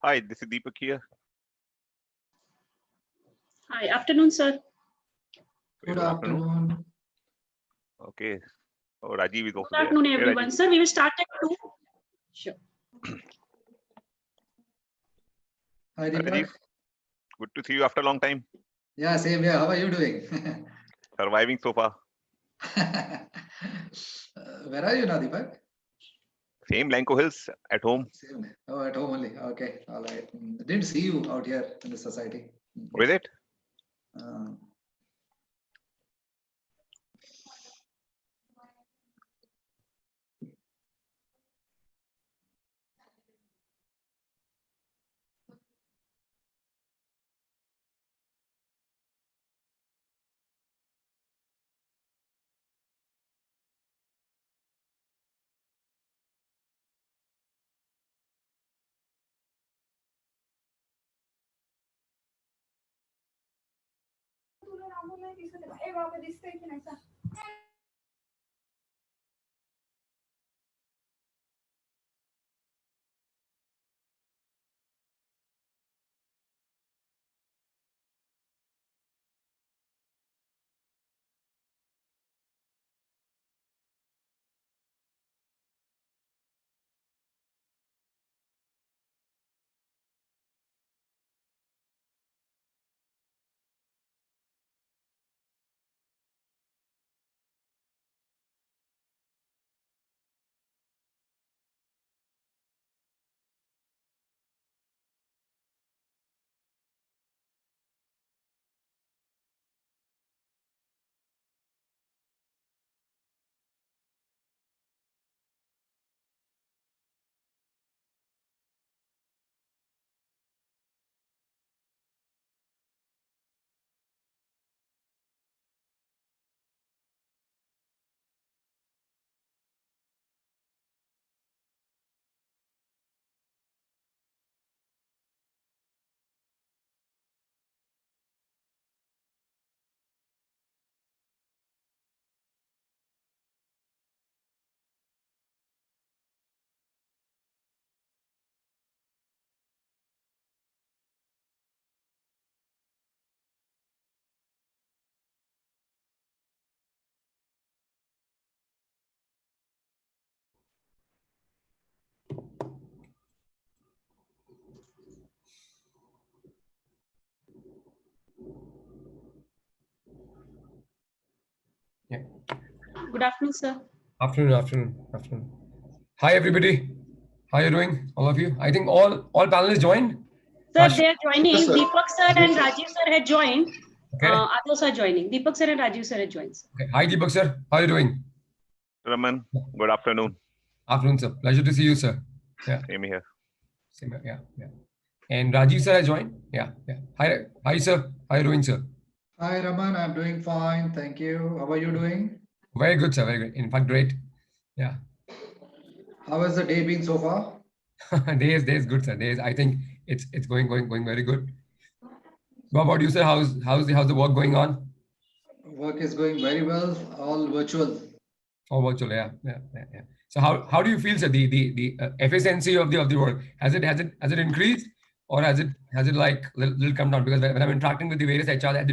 Hi, this is Deepak here. Hi, afternoon, sir. Good afternoon. Okay. Oh, Rajiv is also Good afternoon, there. Hey, everyone. Rajiv. Sir, we will start at 2. Sure. Hi, Hi, Rajiv. Deepak. Good to see you after a long time. Yeah, same here. How are you doing? Surviving so far. Where are you now, Deepak? Same Lanco Hills at home. Same. Oh, at home only. Okay, all right. Didn't see you out here in the society. What is it? Uh, Yeah. Good afternoon, sir. Afternoon. Hi, everybody. How are you doing, all of you? I think all panelists joined. Sir, Ash- they are joining. Yes, sir. Deepak sir and Rajiv sir had joined. Okay. Others are joining. Deepak sir and Rajiv sir had joined. Sir. Okay. Hi, Deepak sir. How are you doing? Raman, good afternoon. Afternoon, sir. Pleasure to see you, sir. Yeah. Same here. Same here. Yeah. And Rajiv sir has joined. Yeah. Hi, sir. How are you doing, sir? Hi, Raman. I'm doing fine. Thank you. How are you doing? Very good, sir. Very good. In fact, great. Yeah. How has the day been so far? Day is good, sir. I think it's going very good. What about you, sir? How's the work going on? Work is going very well. All virtual. Oh, virtual, yeah. So how do you feel, sir? The efficiency of the work, has it increased, or has it like little come down? Because when I'm interacting with the various HR, the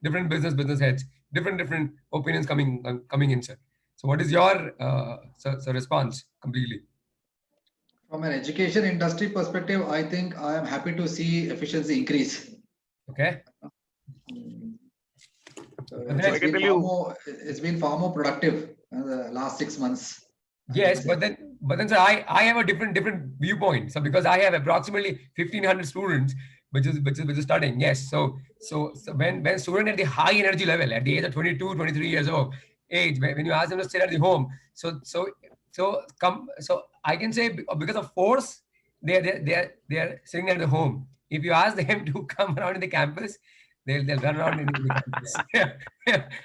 different business heads, different opinions coming in, sir. So what is your sir, response completely? From an education industry perspective, I think I am happy to see efficiency increase. Okay. So But it's I can been tell far you- more. It's been far more productive the last 6 months. I Yes, can say. but then sir, I have a different viewpoint. So because I have approximately 1,500 students, which is studying. Yes. So when student at the high energy level, at the age of 22, 23 years of age, when you ask them to sit at the home, so I can say because of force, they're sitting at the home. If you ask them to come around in the campus, they'll run around in the campus.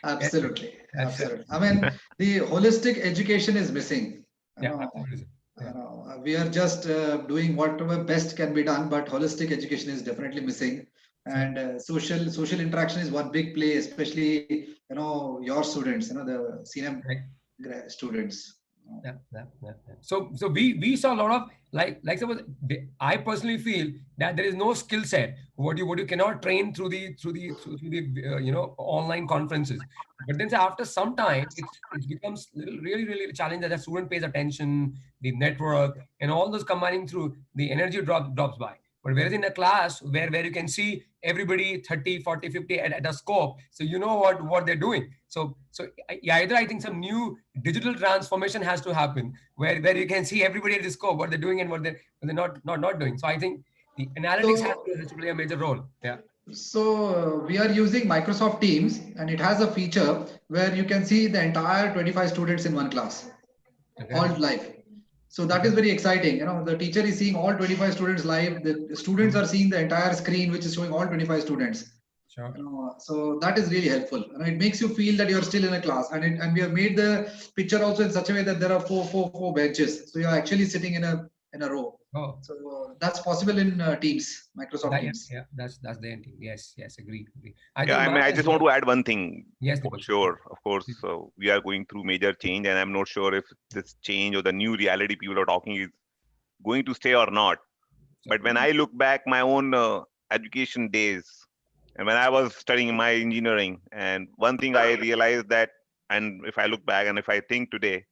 Absolutely. That's it. Absolutely. I mean, the holistic education is missing. You Yeah, know, absolutely, sir. Yeah. we are just doing whatever best can be done, but holistic education is definitely missing. And social interaction is one big play, especially your students, the senior Right. students. Yeah. So we saw a lot of suppose I personally feel that there is no skill set what you cannot train through the online conferences. But then after some time, it becomes really challenging that the student pays attention, the network, and all those combining through the energy drops by. But whereas in a class where you can see everybody 30, 40, 50 at a scope, so you know what they're doing. So either I think some new digital transformation has to happen where you can see everybody at the scope, what they're doing and what they're not doing. So I think the analytics has to play a major role. Yeah. So we are using Microsoft Teams, and it has a feature where you can see the entire 25 students in one class, all live. So that is very exciting. The teacher is seeing all 25 students live. The students are seeing the entire screen, which is showing all 25 students. Sure. So that is really helpful. It makes you feel that you're still in a class, and we have made the picture also in such a way that there are four benches. So you're actually sitting in a row. Oh. So that's possible in Teams, Microsoft Teams. Yeah, that's the thing. Yes, agreed. I just want to add one thing. Yes, for sure, of course. So we are going through major change, and I'm not sure if this change or the new reality people are talking is going to stay or not. But when I look back my own education days, and when I was studying my engineering, and one thing I realized that, and if I look back and if I think today,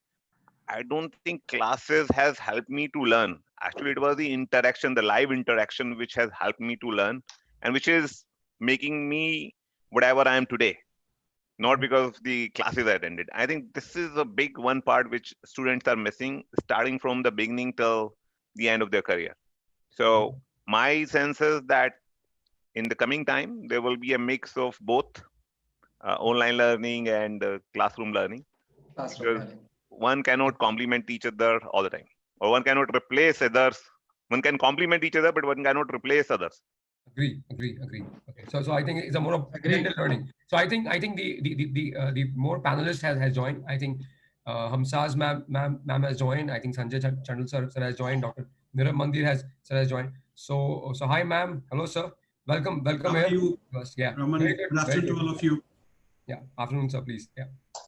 I don't think classes has helped me to learn. Actually, it was the interaction, the live interaction, which has helped me to learn, and which is making me whatever I am today. Not because the classes I attended. I think this is a big one part which students are missing, starting from the beginning till the end of their career. So my sense is that in the coming time, there will be a mix of both online learning and classroom learning. One cannot complement each other all the time, or one cannot replace others. One can complement each other, but one cannot replace others. Agree. Okay, so I think it's a more of blended learning. So I think the more panelists has joined. I think Hamsaz ma'am has joined. I think Sanjay Chandal sir has joined. Dr. Nirav Mandir has joined. So hi ma'am, hello sir, welcome How here. are you? Yeah, Raman, good afternoon to all of you. Yeah, afternoon sir, please. Yeah,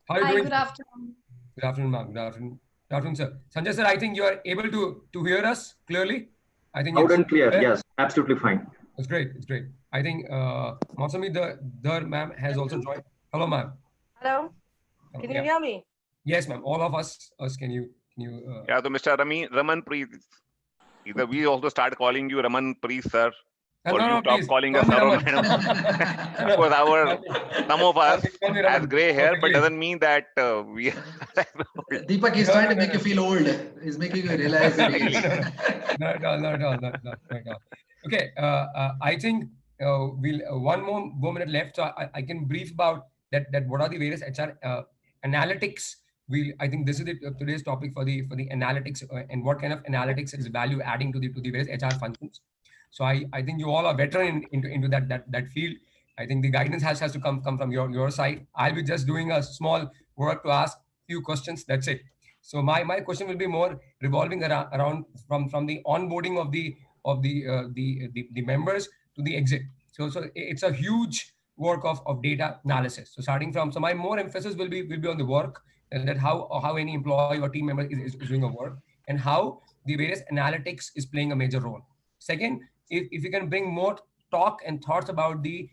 how are you Hi, doing? good afternoon. Good afternoon, ma'am. Good afternoon, sir. Sanjay sir, I think you are able to hear us clearly. I think loud and clear. Yes, absolutely fine. It's great. I think Mausami Dar ma'am has also joined. Hello, ma'am. Hello. Can you hear me? Yes, ma'am. All of us. Can you? Yeah. So, Mr. Raman Preet, either we also start calling you Raman Preet, sir, or you stop calling us sir or madam. Of course, some of us has gray hair, but doesn't mean that we. Deepak is trying to make you feel old. He's making you realize your age. Not at all. Okay. I think we'll one more minute left, so I can brief about that. What are the various HR analytics? I think this is today's topic for the analytics and what kind of analytics is value adding to the various HR functions. So I think you all are veteran into that field. I think the guidance has to come from your side. I'll be just doing a small work to ask few questions. That's it. So my question will be more revolving around from the onboarding of the members to the exit. So it's a huge work of data analysis. So starting from, so my more emphasis will be on the work, and that how any employee or team member is doing a work, and how the various analytics is playing a major role. Second, if you can bring more talk and thoughts about the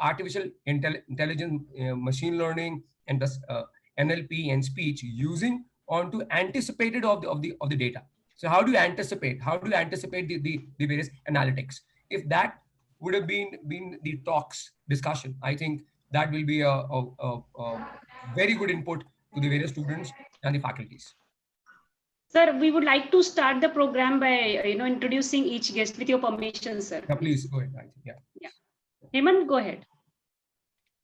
artificial intelligence, machine learning, and the NLP and speech using onto anticipated of the data. So how do you anticipate? The various analytics? If that would have been the talks discussion, I think that will be a very good input to the various students and the faculties. Sir, we would like to start the program by introducing each guest with your permission, sir. Yeah, please go ahead. Yeah. Hemant, go ahead.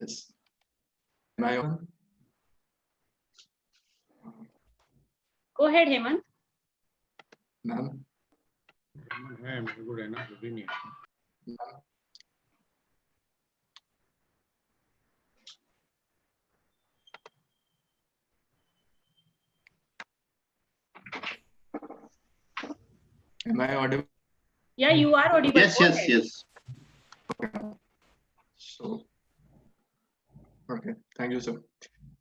Yes. Am I on? Go ahead, Hemant. Ma'am. Am I audible? Yeah, you are audible. Yes. So, okay. Thank you, sir.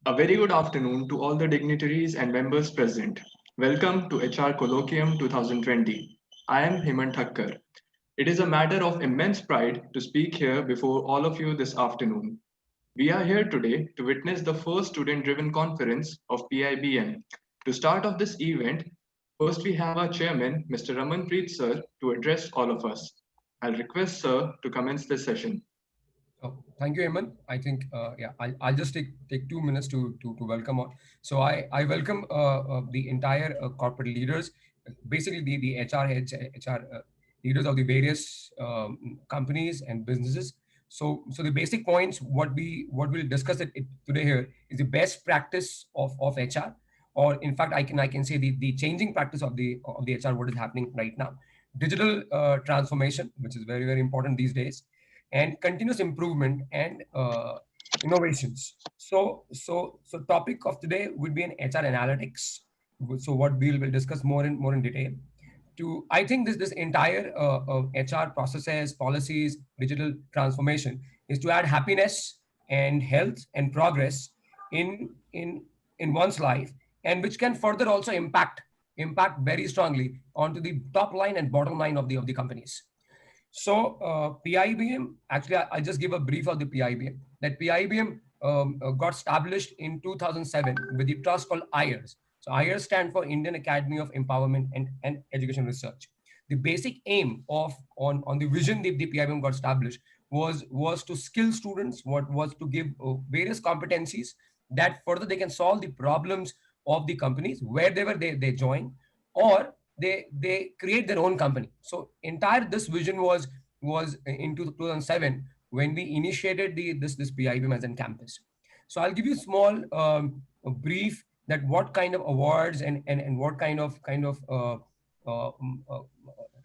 A very good afternoon to all the dignitaries and members present. Welcome to HR Colloquium 2020. I am Hemant Thakkar. It is a matter of immense pride to speak here before all of you this afternoon. We are here today to witness the first student-driven conference of PIBM. To start off this event, first we have our chairman, Mr. Ramanpreet sir, to address all of us. I'll request sir to commence this session. Oh, thank you, Hemant. I think, yeah, I'll just take 2 minutes to welcome all. So I welcome the entire corporate leaders, basically the HR heads, HR leaders of the various companies and businesses. So the basic points, what we'll discuss today here is the best practice of HR, or in fact, I can say the changing practice of the HR, what is happening right now. Digital transformation, which is very, very important these days, and continuous improvement and innovations. So topic of today would be an HR analytics. So what we'll discuss more in detail. I think this entire HR processes, policies, digital transformation is to add happiness and health and progress in one's life, and which can further also impact very strongly onto the top line and bottom line of the companies. So PIBM, actually, I'll just give a brief of the PIBM. That PIBM got established in 2007 with the trust called IRES. So IRES stand for Indian Academy of Empowerment and Education Research. The basic aim on the vision the PIBM got established was to skill students, was to give various competencies that further they can solve the problems of the companies wherever they join, or they create their own company. So entire this vision was in 2007 when we initiated this PIBM as a campus. So I'll give you a small brief that what kind of awards and what kind of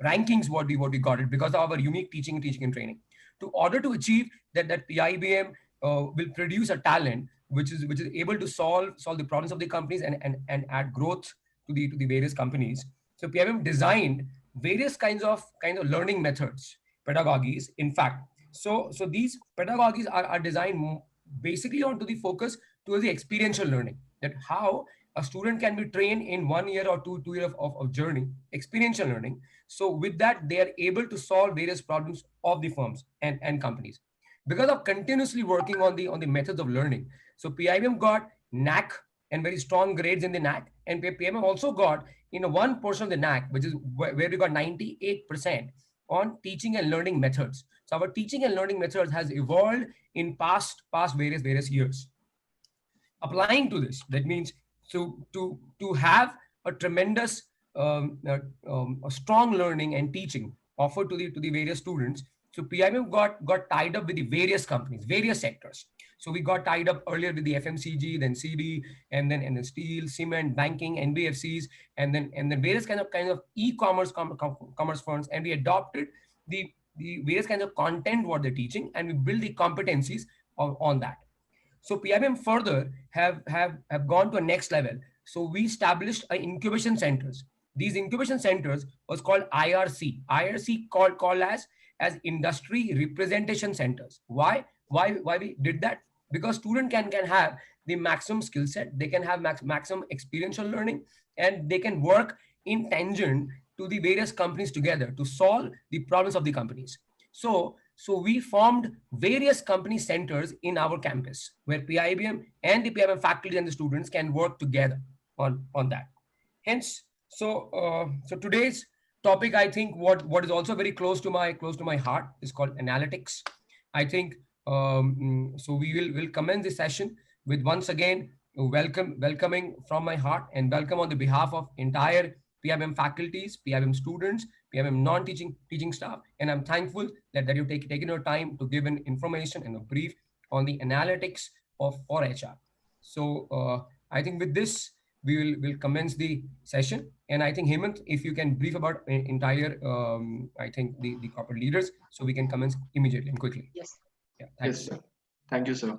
rankings what we got it because of our unique teaching and training. To order to achieve that PIBM will produce a talent which is able to solve the problems of the companies and add growth to the various companies. So PIBM designed various kinds of learning methods, pedagogies, in fact. So these pedagogies are designed basically onto the focus towards the experiential learning, that how a student can be trained in 1 year or two years of journey, experiential learning. So with that, they are able to solve various problems of the firms and companies. Because of continuously working on the methods of learning, so PIBM got NAC and very strong grades in the NAC, and PIBM also got one portion of the NAC, which is where we got 98% on teaching and learning methods. So our teaching and learning methods has evolved in past various years. Applying to this, that means to have a tremendous a strong learning and teaching offered to the various students. So PIBM got tied up with the various companies, various sectors. So we got tied up earlier with the FMCG, then CB, and then steel, cement, banking, NBFCs, and then various kind of e-commerce commerce firms, and we adopted the various kinds of content what they're teaching, and we build the competencies on that. So PIBM further have gone to a next level. So we established incubation centers. These incubation centers was called IRC. IRC called as industry representation centers. Why we did that? Because student can have the maximum skill set, they can have maximum experiential learning, and they can work in tangent to the various companies together to solve the problems of the companies. So we formed various company centers in our campus where PIBM and the PIBM faculty and the students can work together on that. Hence, so today's topic, I think what is also very close to my heart is called analytics. I think so we will commence this session with once again welcoming from my heart and welcome on the behalf of entire PIBM faculties, PIBM students, PIBM non-teaching staff, and I'm thankful that you've taken your time to give an information and a brief on the analytics for HR. So I think with this we'll commence the session, and I think Hemant, if you can brief about entire I think the corporate leaders, so we can commence immediately and quickly. Yes. Yeah, Yes, sir. Thank you, sir.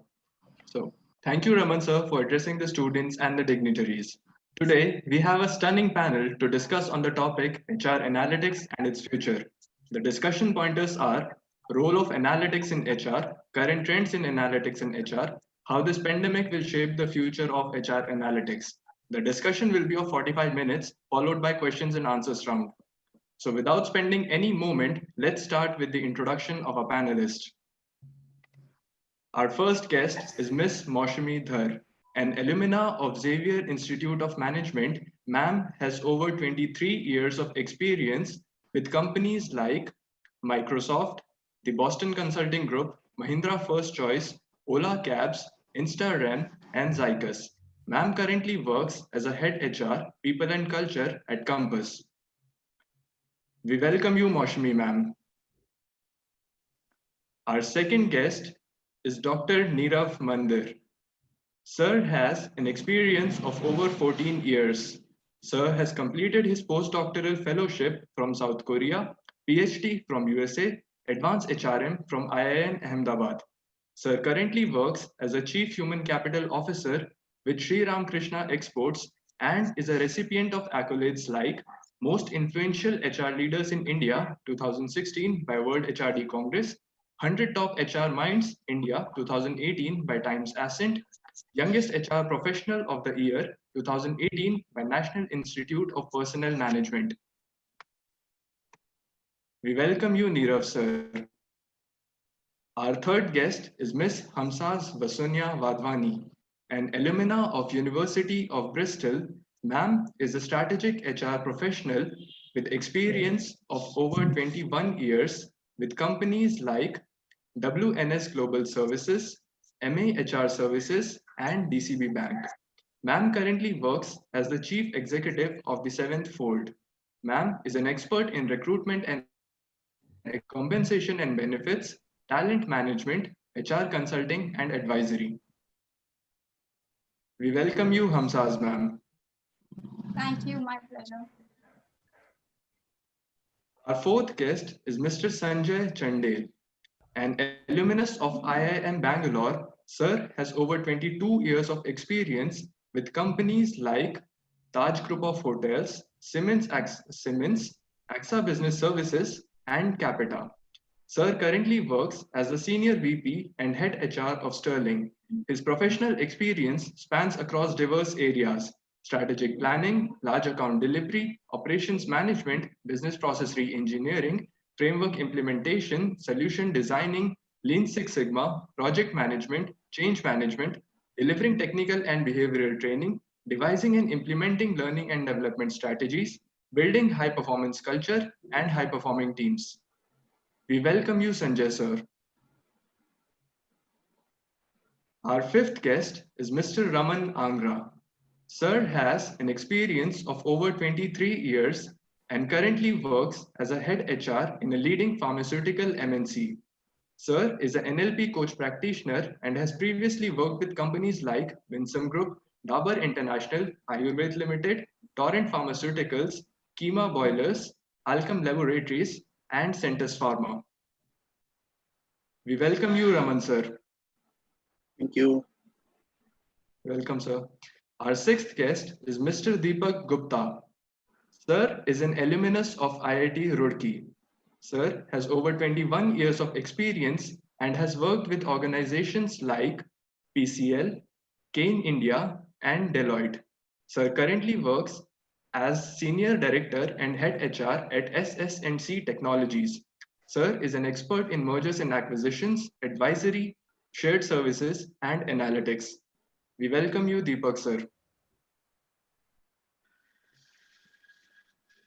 So thank you, Raman, sir, for addressing the students and the dignitaries. Today, we have a stunning panel to discuss on the topic HR analytics and its future. The discussion pointers are role of analytics in HR, current trends in analytics in HR, how this pandemic will shape the future of HR analytics. The discussion will be of 45 minutes, followed by questions and answers round. So without spending any moment, let's start with the introduction of our panelists. Our first guest is Ms. Maushami Dhar, an alumna of Xavier Institute of Management. Ma'am has over 23 years of experience with companies like Microsoft, the Boston Consulting Group, Mahindra First Choice, Ola Cabs, InstaRem, and Zycus. Ma'am currently works as a head HR, People and Culture at Compass. We welcome you, Maushami ma'am. Our second guest is Dr. Nirav Mandir. Sir has an experience of over 14 years. Sir has completed his postdoctoral fellowship from South Korea, PhD from USA, Advanced HRM from IIM Ahmedabad. Sir currently works as a Chief Human Capital Officer with Sri Ramakrishna Exports and is a recipient of accolades like Most Influential HR Leaders in India 2016 by World HRD Congress, 100 Top HR Minds India 2018 by Times Ascent, Youngest HR Professional of the Year 2018 by National Institute of Personnel Management. We welcome you, Nirav sir. Our third guest is Ms. Hamsaz Basunia Wadhwani, an alumna of University of Bristol. Ma'am is a strategic HR professional with experience of over 21 years with companies like WNS Global Services, MA HR Services, and DCB Bank. Ma'am currently works as the Chief Executive of the Seventh Fold. Ma'am is an expert in recruitment and compensation and benefits, talent management, HR consulting, and advisory. We welcome you, Hamsaz ma'am. Thank you, my pleasure. Our fourth guest is Mr. Sanjay Chandel, an alumnus of IIM Bangalore. Sir has over 22 years of experience with companies like Taj Group of Hotels, Siemens, AXA Business Services, and Capita. Sir currently works as the Senior VP and Head HR of Sterling. His professional experience spans across diverse areas: strategic planning, large account delivery, operations management, business process re-engineering, framework implementation, solution designing, Lean Six Sigma, project management, change management, delivering technical and behavioral training, devising and implementing learning and development strategies, building high-performance culture, and high-performing teams. We welcome you, Sanjay sir. Our fifth guest is Mr. Raman Angra. Sir has an experience of over 23 years and currently works as a head HR in a leading pharmaceutical MNC. Sir is an NLP coach practitioner and has previously worked with companies like Winsome Group, Dabur International, Ayurved Limited, Torrent Pharmaceuticals, Kima Boilers, Alchem Laboratories, and Centus Pharma. We welcome you, Raman sir. Thank you. Welcome, sir. Our sixth guest is Mr. Deepak Gupta. Sir is an alumnus of IIT Roorkee. Sir has over 21 years of experience and has worked with organizations like PCL, Kane India, and Deloitte. Sir currently works as Senior Director and Head HR at SS&C Technologies. Sir is an expert in mergers and acquisitions, advisory, shared services, and analytics. We welcome you, Deepak sir.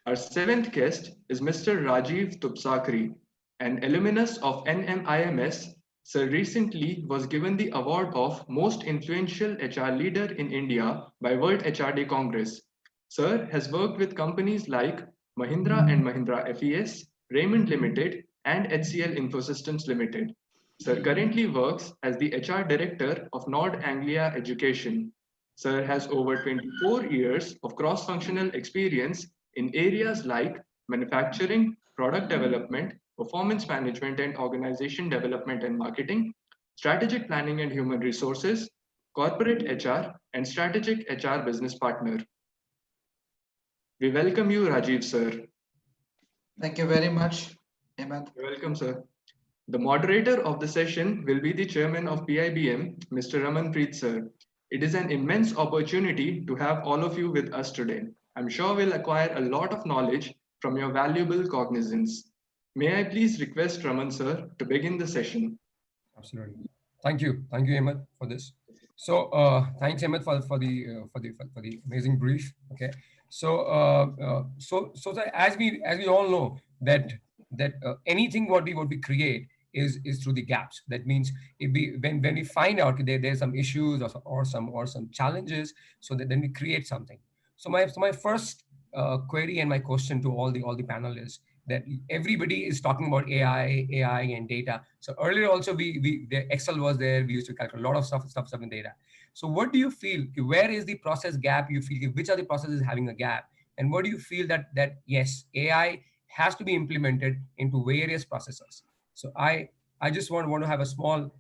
Our seventh guest is Mr. Rajiv Tupsakri, an alumnus of NMIMS. Sir recently was given the award of Most Influential HR Leader in India by World HRD Congress. Sir has worked with companies like Mahindra and Mahindra FES, Raymond Limited, and HCL Infosystems Limited. Sir currently works as the HR Director of Nord Anglia Education. Sir has over 24 years of cross-functional experience in areas like manufacturing, product development, performance management and organization development and marketing, strategic planning and human resources, corporate HR, and strategic HR business partner. We welcome you, Rajiv sir. Thank you very much, Hemant. You're welcome, sir. The moderator of the session will be the chairman of PIBM, Mr. Ramanpreet sir. It is an immense opportunity to have all of you with us today. I'm sure we'll acquire a lot of knowledge from your valuable cognizance. May I please request Raman sir to begin the session? Absolutely. Thank you, Ahmed, for this. So thanks, Ahmed, for the amazing brief. Okay. So as we all know that anything what we create is through the gaps. That means if we when we find out there's some issues or some challenges, so that then we create something. So my first query and my question to all the panelists, that everybody is talking about AI and data. So earlier also the Excel was there. We used to calculate a lot of stuff in data. So what do you feel? Where is the process gap? You feel which are the processes having a gap, and what do you feel that yes, AI has to be implemented into various processes? So I just want to have a small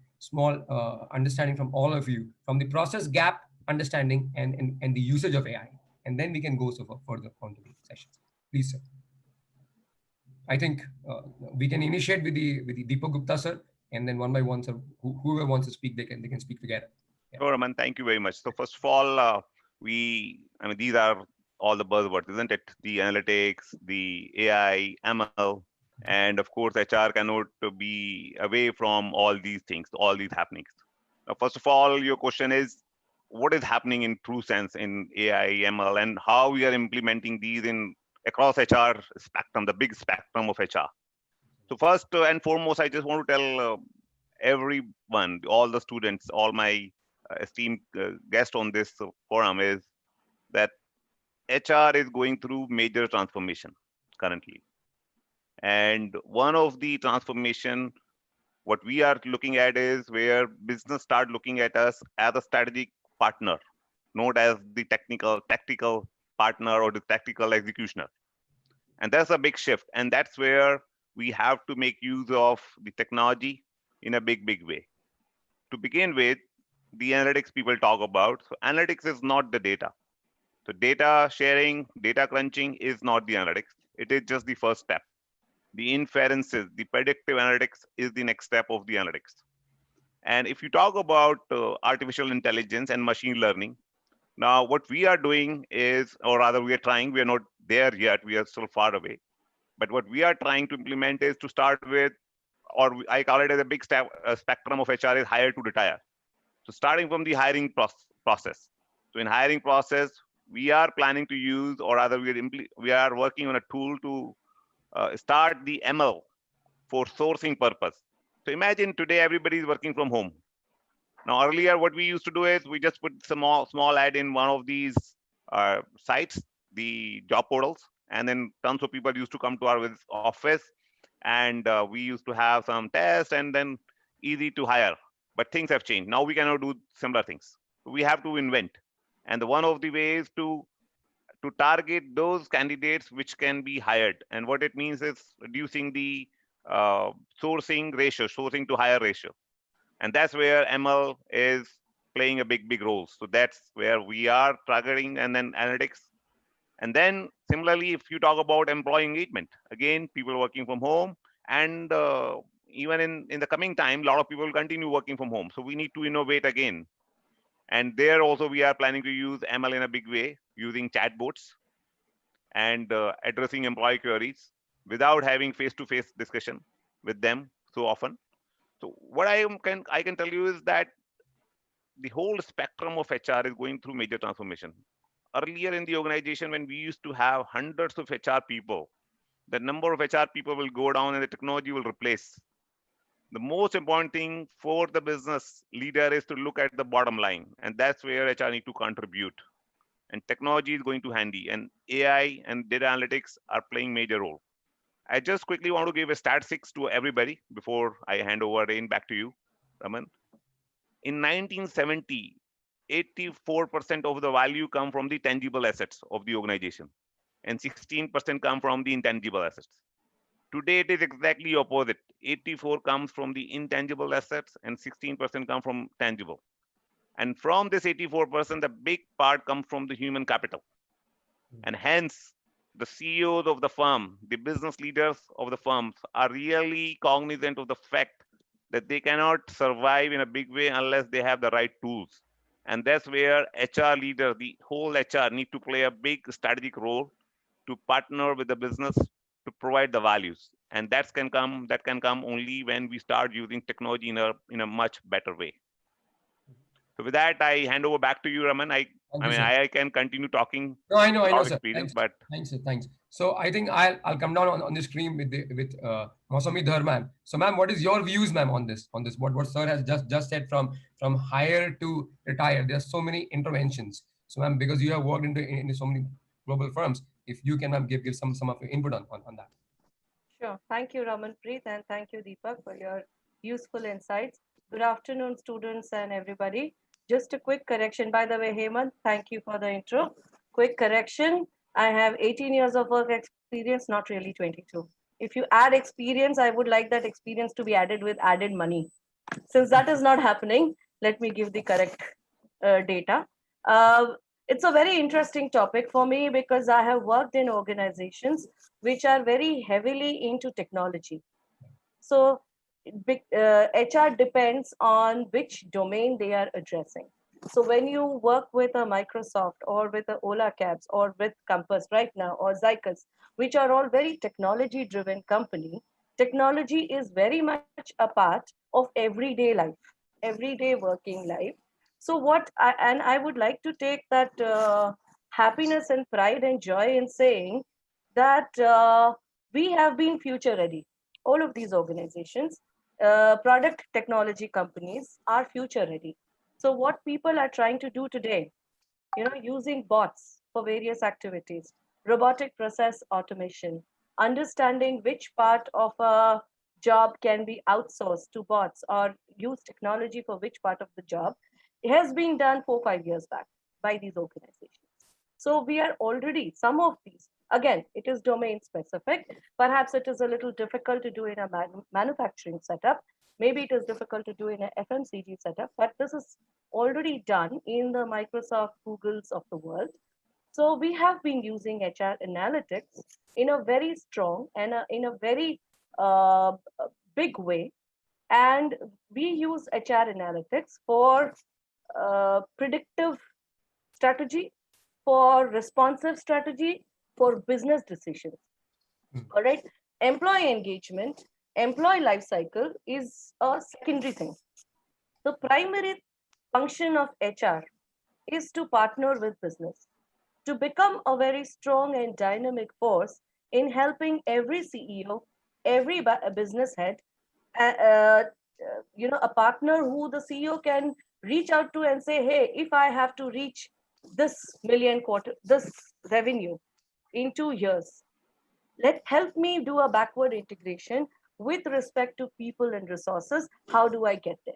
understanding from all of you from the process gap understanding and the usage of AI, and then we can go further on to the sessions. Please, sir. I think we can initiate with the Deepak Gupta sir, and then one by one, sir, whoever wants to speak, they can speak together. Yeah. Sure, Raman, thank you very much. So first of all, I mean, these are all the buzzwords, isn't it? The analytics, the AI, ML, and of course, HR cannot be away from all these things, all these happenings. Now, first of all, your question is, what is happening in true sense in AI, ML, and how we are implementing these in across HR spectrum, the big spectrum of HR. So first and foremost, I just want to tell everyone, all the students, all my esteemed guest on this forum is that HR is going through major transformation currently. And one of the transformation, what we are looking at is where business start looking at us as a strategic partner, not as the tactical partner or the tactical executioner. And that's a big shift. And that's where we have to make use of the technology in a big way. To begin with, the analytics people talk about. So analytics is not the data. So data sharing, data crunching is not the analytics. It is just the first step. The inferences, the predictive analytics is the next step of the analytics. And if you talk about artificial intelligence and machine learning, now what we are doing is, or rather we are not there yet, we are still far away. But what we are trying to implement is to start with, or I call it as a big spectrum of HR is hire to retire. So starting from the hiring process. So in hiring process, we are planning to use, or rather we are working on a tool to start the ML for sourcing purpose. So imagine today everybody is working from home. Now earlier what we used to do is we just put small ad in one of these sites, the job portals, and then tons of people used to come to our office, and we used to have some tests and then easy to hire. But things have changed. Now we cannot do similar things. We have to invent. And one of the ways to target those candidates which can be hired. And what it means is reducing the sourcing to hire ratio. And that's where ML is playing a big role. So that's where we are targeting, and then analytics. And then similarly, if you talk about employee engagement, again, people working from home, and even in the coming time, a lot of people will continue working from home. So we need to innovate again. And there also we are planning to use ML in a big way, using chatbots and addressing employee queries without having face-to-face discussion with them so often. So what I can tell you is that the whole spectrum of HR is going through major transformation. Earlier in the organization, when we used to have hundreds of HR people, the number of HR people will go down and the technology will replace. The most important thing for the business leader is to look at the bottom line, and that's where HR need to contribute. And technology is going to handy, and AI and data analytics are playing major role. I just quickly want to give a statistics to everybody before I hand over back to you, Raman. In 1970, 84% of the value come from the tangible assets of the organization, and 16% come from the intangible assets. Today, it is exactly opposite. 84 comes from the intangible assets and 16% come from tangible. And from this 84%, the big part comes from the human capital. And hence, the CEOs of the firm, the business leaders of the firms are really cognizant of the fact that they cannot survive in a big way unless they have the right tools. And that's where HR leader, the whole HR need to play a big strategic role to partner with the business to provide the values. And that can come only when we start using technology in a much better way. So with that, I hand over back to you, Raman. I can continue talking. No, I know, about sir. experience, Thanks, but thanks, sir. Thanks. So I think I'll come down on the screen with Mausami Dhar, ma'am. So, ma'am, what is your views, ma'am, on this? What sir has just said from hire to retire? There are so many interventions. So, ma'am, because you have worked into so many global firms, if you can, ma'am, give some of your input on that. Sure. Thank you, Ramanpreet, and thank you, Deepak, for your useful insights. Good afternoon, students and everybody. Just a quick correction. By the way, Hemant, thank you for the intro. Quick correction. I have 18 years of work experience, not really 22. If you add experience, I would like that experience to be added with added money. Since that is not happening, let me give the correct data. It's a very interesting topic for me because I have worked in organizations which are very heavily into technology. So HR depends on which domain they are addressing. So when you work with a Microsoft or with a Ola Cabs or with Compass right now or Zycus, which are all very technology driven company, technology is very much a part of everyday life, everyday working life. So I would like to take that happiness and pride and joy in saying that we have been future ready. All of these organizations, product technology companies are future ready. So what people are trying to do today, using bots for various activities, robotic process automation, understanding which part of a job can be outsourced to bots or use technology for which part of the job, it has been done 4-5 years back by these organizations. So we are already, some of these, again, it is domain specific. Perhaps it is a little difficult to do in a manufacturing setup. Maybe it is difficult to do in an FMCG setup, but this is already done in the Microsoft, Googles of the world. So we have been using HR analytics in a very strong and in a very big way. And we use HR analytics for predictive strategy, for responsive strategy, for business decisions. All right. Employee engagement, employee life cycle is a secondary thing. The primary function of HR is to partner with business, to become a very strong and dynamic force in helping every CEO, every business head, a partner who the CEO can reach out to and say, hey, if I have to reach this this revenue in 2 years, help me do a backward integration with respect to people and resources. How do I get there?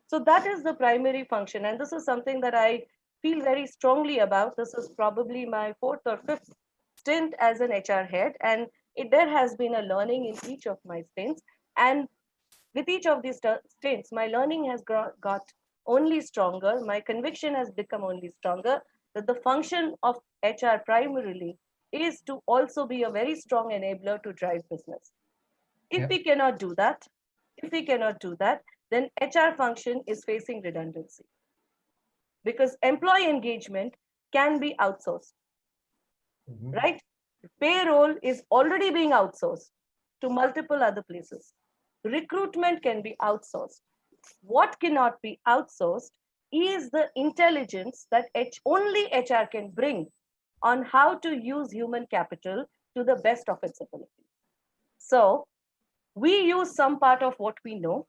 So that is the primary function. And this is something that I feel very strongly about. This is probably my 4th or 5th stint as an HR head. And there has been a learning in each of my stints. And with each of these stints, my learning has got only stronger. My conviction has become only stronger that the function of HR primarily is to also be a very strong enabler to drive business. If we cannot do that, then HR function is facing redundancy. Because employee engagement can be outsourced, right? Payroll is already being outsourced to multiple other places. Recruitment can be outsourced. What cannot be outsourced is the intelligence that only HR can bring on how to use human capital to the best of its ability. So we use some part of what we know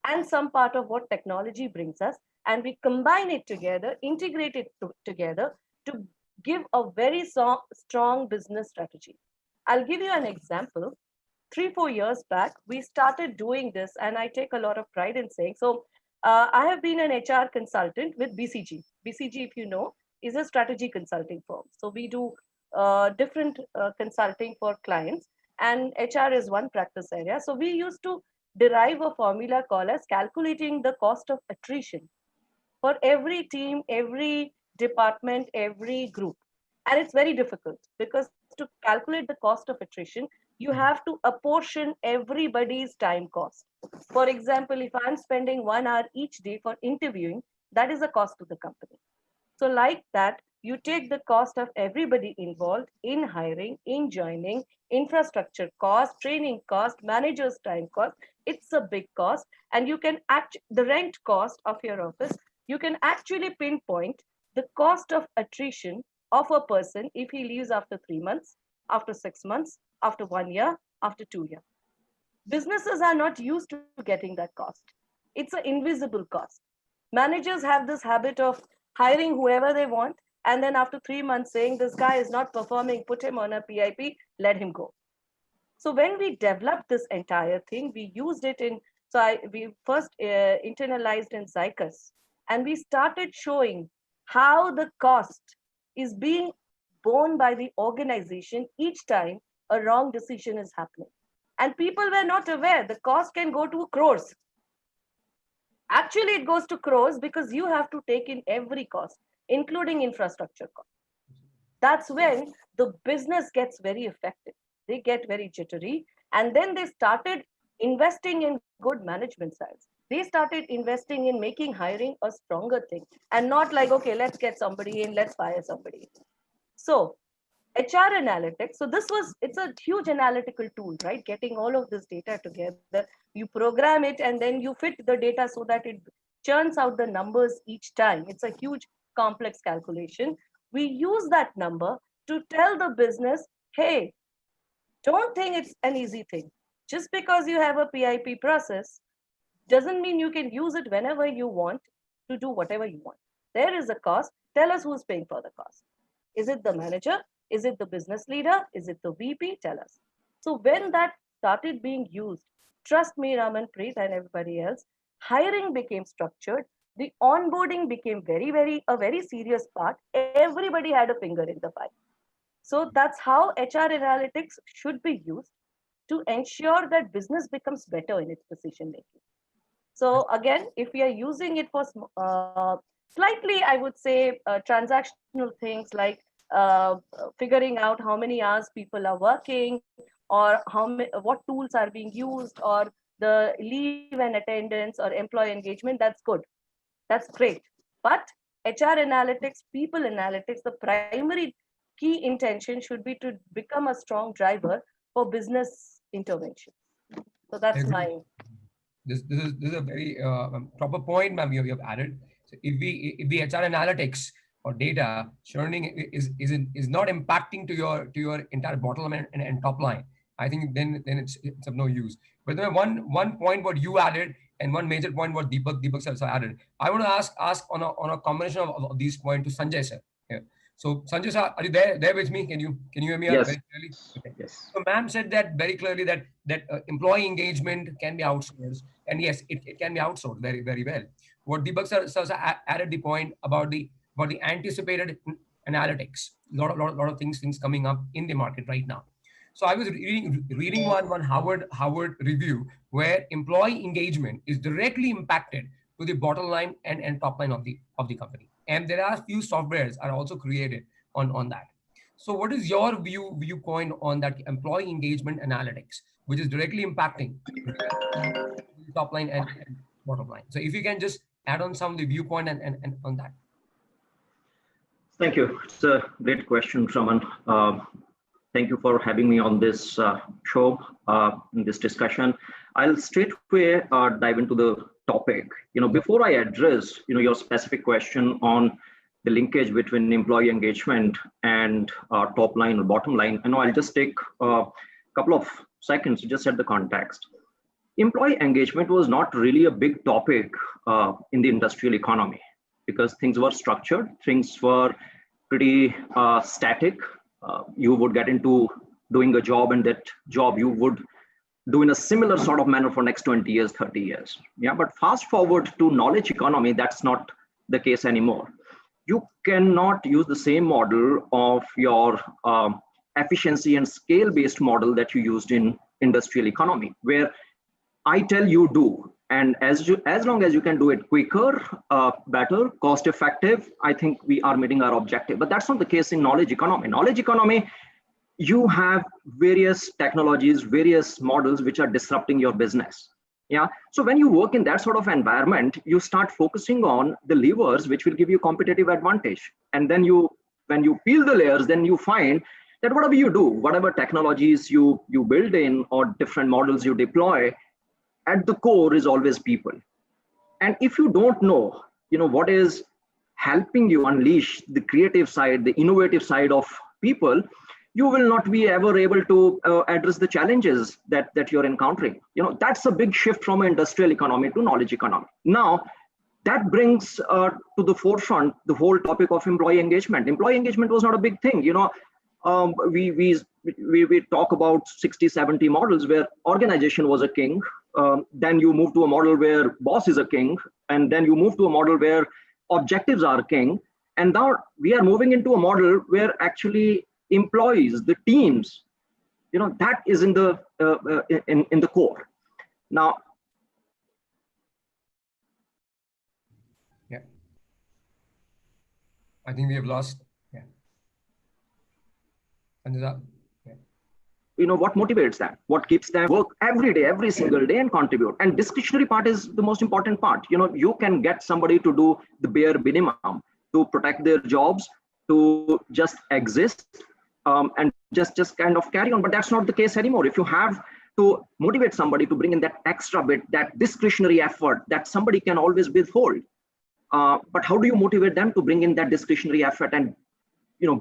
and some part of what technology brings us, and we combine it together, integrate it together to give a very strong business strategy. I'll give you an example. 3-4 years back, we started doing this, and I take a lot of pride in saying, so I have been an HR consultant with BCG. BCG, if you know, is a strategy consulting firm. So we do different consulting for clients, and HR is one practice area. So we used to derive a formula called as calculating the cost of attrition for every team, every department, every group. And it's very difficult because to calculate the cost of attrition, you have to apportion everybody's time cost. For example, if I'm spending 1 hour each day for interviewing, that is a cost to the company. So like that, you take the cost of everybody involved in hiring, in joining, infrastructure cost, training cost, manager's time cost. It's a big cost. And you can the rent cost of your office, you can actually pinpoint the cost of attrition of a person if he leaves after 3 months, after 6 months, after 1 year, after 2 years. Businesses are not used to getting that cost. It's an invisible cost. Managers have this habit of hiring whoever they want, and then after 3 months saying, this guy is not performing, put him on a PIP, let him go. So when we developed this entire thing, we used it in, we first internalized in Zycus, and we started showing how the cost is being borne by the organization each time a wrong decision is happening. And people were not aware the cost can go to crores. Actually, it goes to crores because you have to take in every cost, including infrastructure cost. That's when the business gets very affected. They get very jittery. And then they started investing in good management styles. They started investing in making hiring a stronger thing and not like, okay, let's get somebody in, let's fire somebody. So HR analytics. So it's a huge analytical tool, right? Getting all of this data together, you program it and then you fit the data so that it churns out the numbers each time. It's a huge complex calculation. We use that number to tell the business, hey, don't think it's an easy thing. Just because you have a PIP process doesn't mean you can use it whenever you want to do whatever you want. There is a cost. Tell us who's paying for the cost. Is it the manager? Is it the business leader? Is it the VP? Tell us. So when that started being used, trust me, Raman, Preet, and everybody else, hiring became structured. The onboarding became a very serious part. Everybody had a finger in the pie. So that's how HR analytics should be used to ensure that business becomes better in its decision making. So again, if we are using it for slightly, I would say, transactional things like figuring out how many hours people are working, or what tools are being used, or the leave and attendance or employee engagement, that's good. That's great. But HR analytics, people analytics, the primary key intention should be to become a strong driver for business intervention. So that's my... This is a very proper point, ma'am, you have added. So if the HR analytics or data churning is not impacting to your entire bottom line and top line, I think then it's of no use. But then one point what you added and one major point what Deepak sir added, I want to ask on a combination of these points to Sanjay sir. Yeah. So Sanjay sir, are you there with me? Can you hear me yes. Very clearly? Okay. Yes. So ma'am said that very clearly that employee engagement can be outsourced, and yes, it can be outsourced very, very well. What Deepak sir added the point about the anticipated analytics. Lot of things coming up in the market right now. So I was reading one Harvard review where employee engagement is directly impacted to the bottom line and top line of the company. And there are a few softwares are also created on that. So what is your viewpoint on that employee engagement analytics, which is directly impacting the top line and bottom line? So if you can just add on some of the viewpoint and on that. Thank you. It's a great question, Raman. Thank you for having me on this show, in this discussion. I'll straightway dive into the topic. Before I address, your specific question on the linkage between employee engagement and top line or bottom line, I'll just take a couple of seconds to just set the context. Employee engagement was not really a big topic in the industrial economy because things were structured, things were pretty static. You would get into doing a job, and that job you would do in a similar sort of manner for next 20 years, 30 years. Yeah, but fast forward to knowledge economy, that's not the case anymore. You cannot use the same model of your efficiency and scale-based model that you used in industrial economy, where I tell you do, and as long as you can do it quicker, better, cost-effective, I think we are meeting our objective. But that's not the case in knowledge economy. Knowledge economy, you have various technologies, various models which are disrupting your business. Yeah. So when you work in that sort of environment, you start focusing on the levers which will give you competitive advantage. And then when you peel the layers, then you find that whatever you do, whatever technologies you build in or different models you deploy, at the core is always people. And if you don't know, what is helping you unleash the creative side, the innovative side of people, you will not be ever able to address the challenges that you're encountering. That's a big shift from an industrial economy to knowledge economy. Now, that brings to the forefront the whole topic of employee engagement. Employee engagement was not a big thing. We talk about 60, 70 models where organization was a king. Then you move to a model where boss is a king. And then you move to a model where objectives are king. And now we are moving into a model where actually employees, the teams, that is in the in the core. Now, yeah, I think we have lost. Yeah, Sanjay. Yeah. What motivates them? What keeps them work every day, every single day, and contribute? And discretionary part is the most important part. You can get somebody to do the bare minimum to protect their jobs, to just exist. And just kind of carry on, but that's not the case anymore. If you have to motivate somebody to bring in that extra bit, that discretionary effort that somebody can always withhold, but how do you motivate them to bring in that discretionary effort and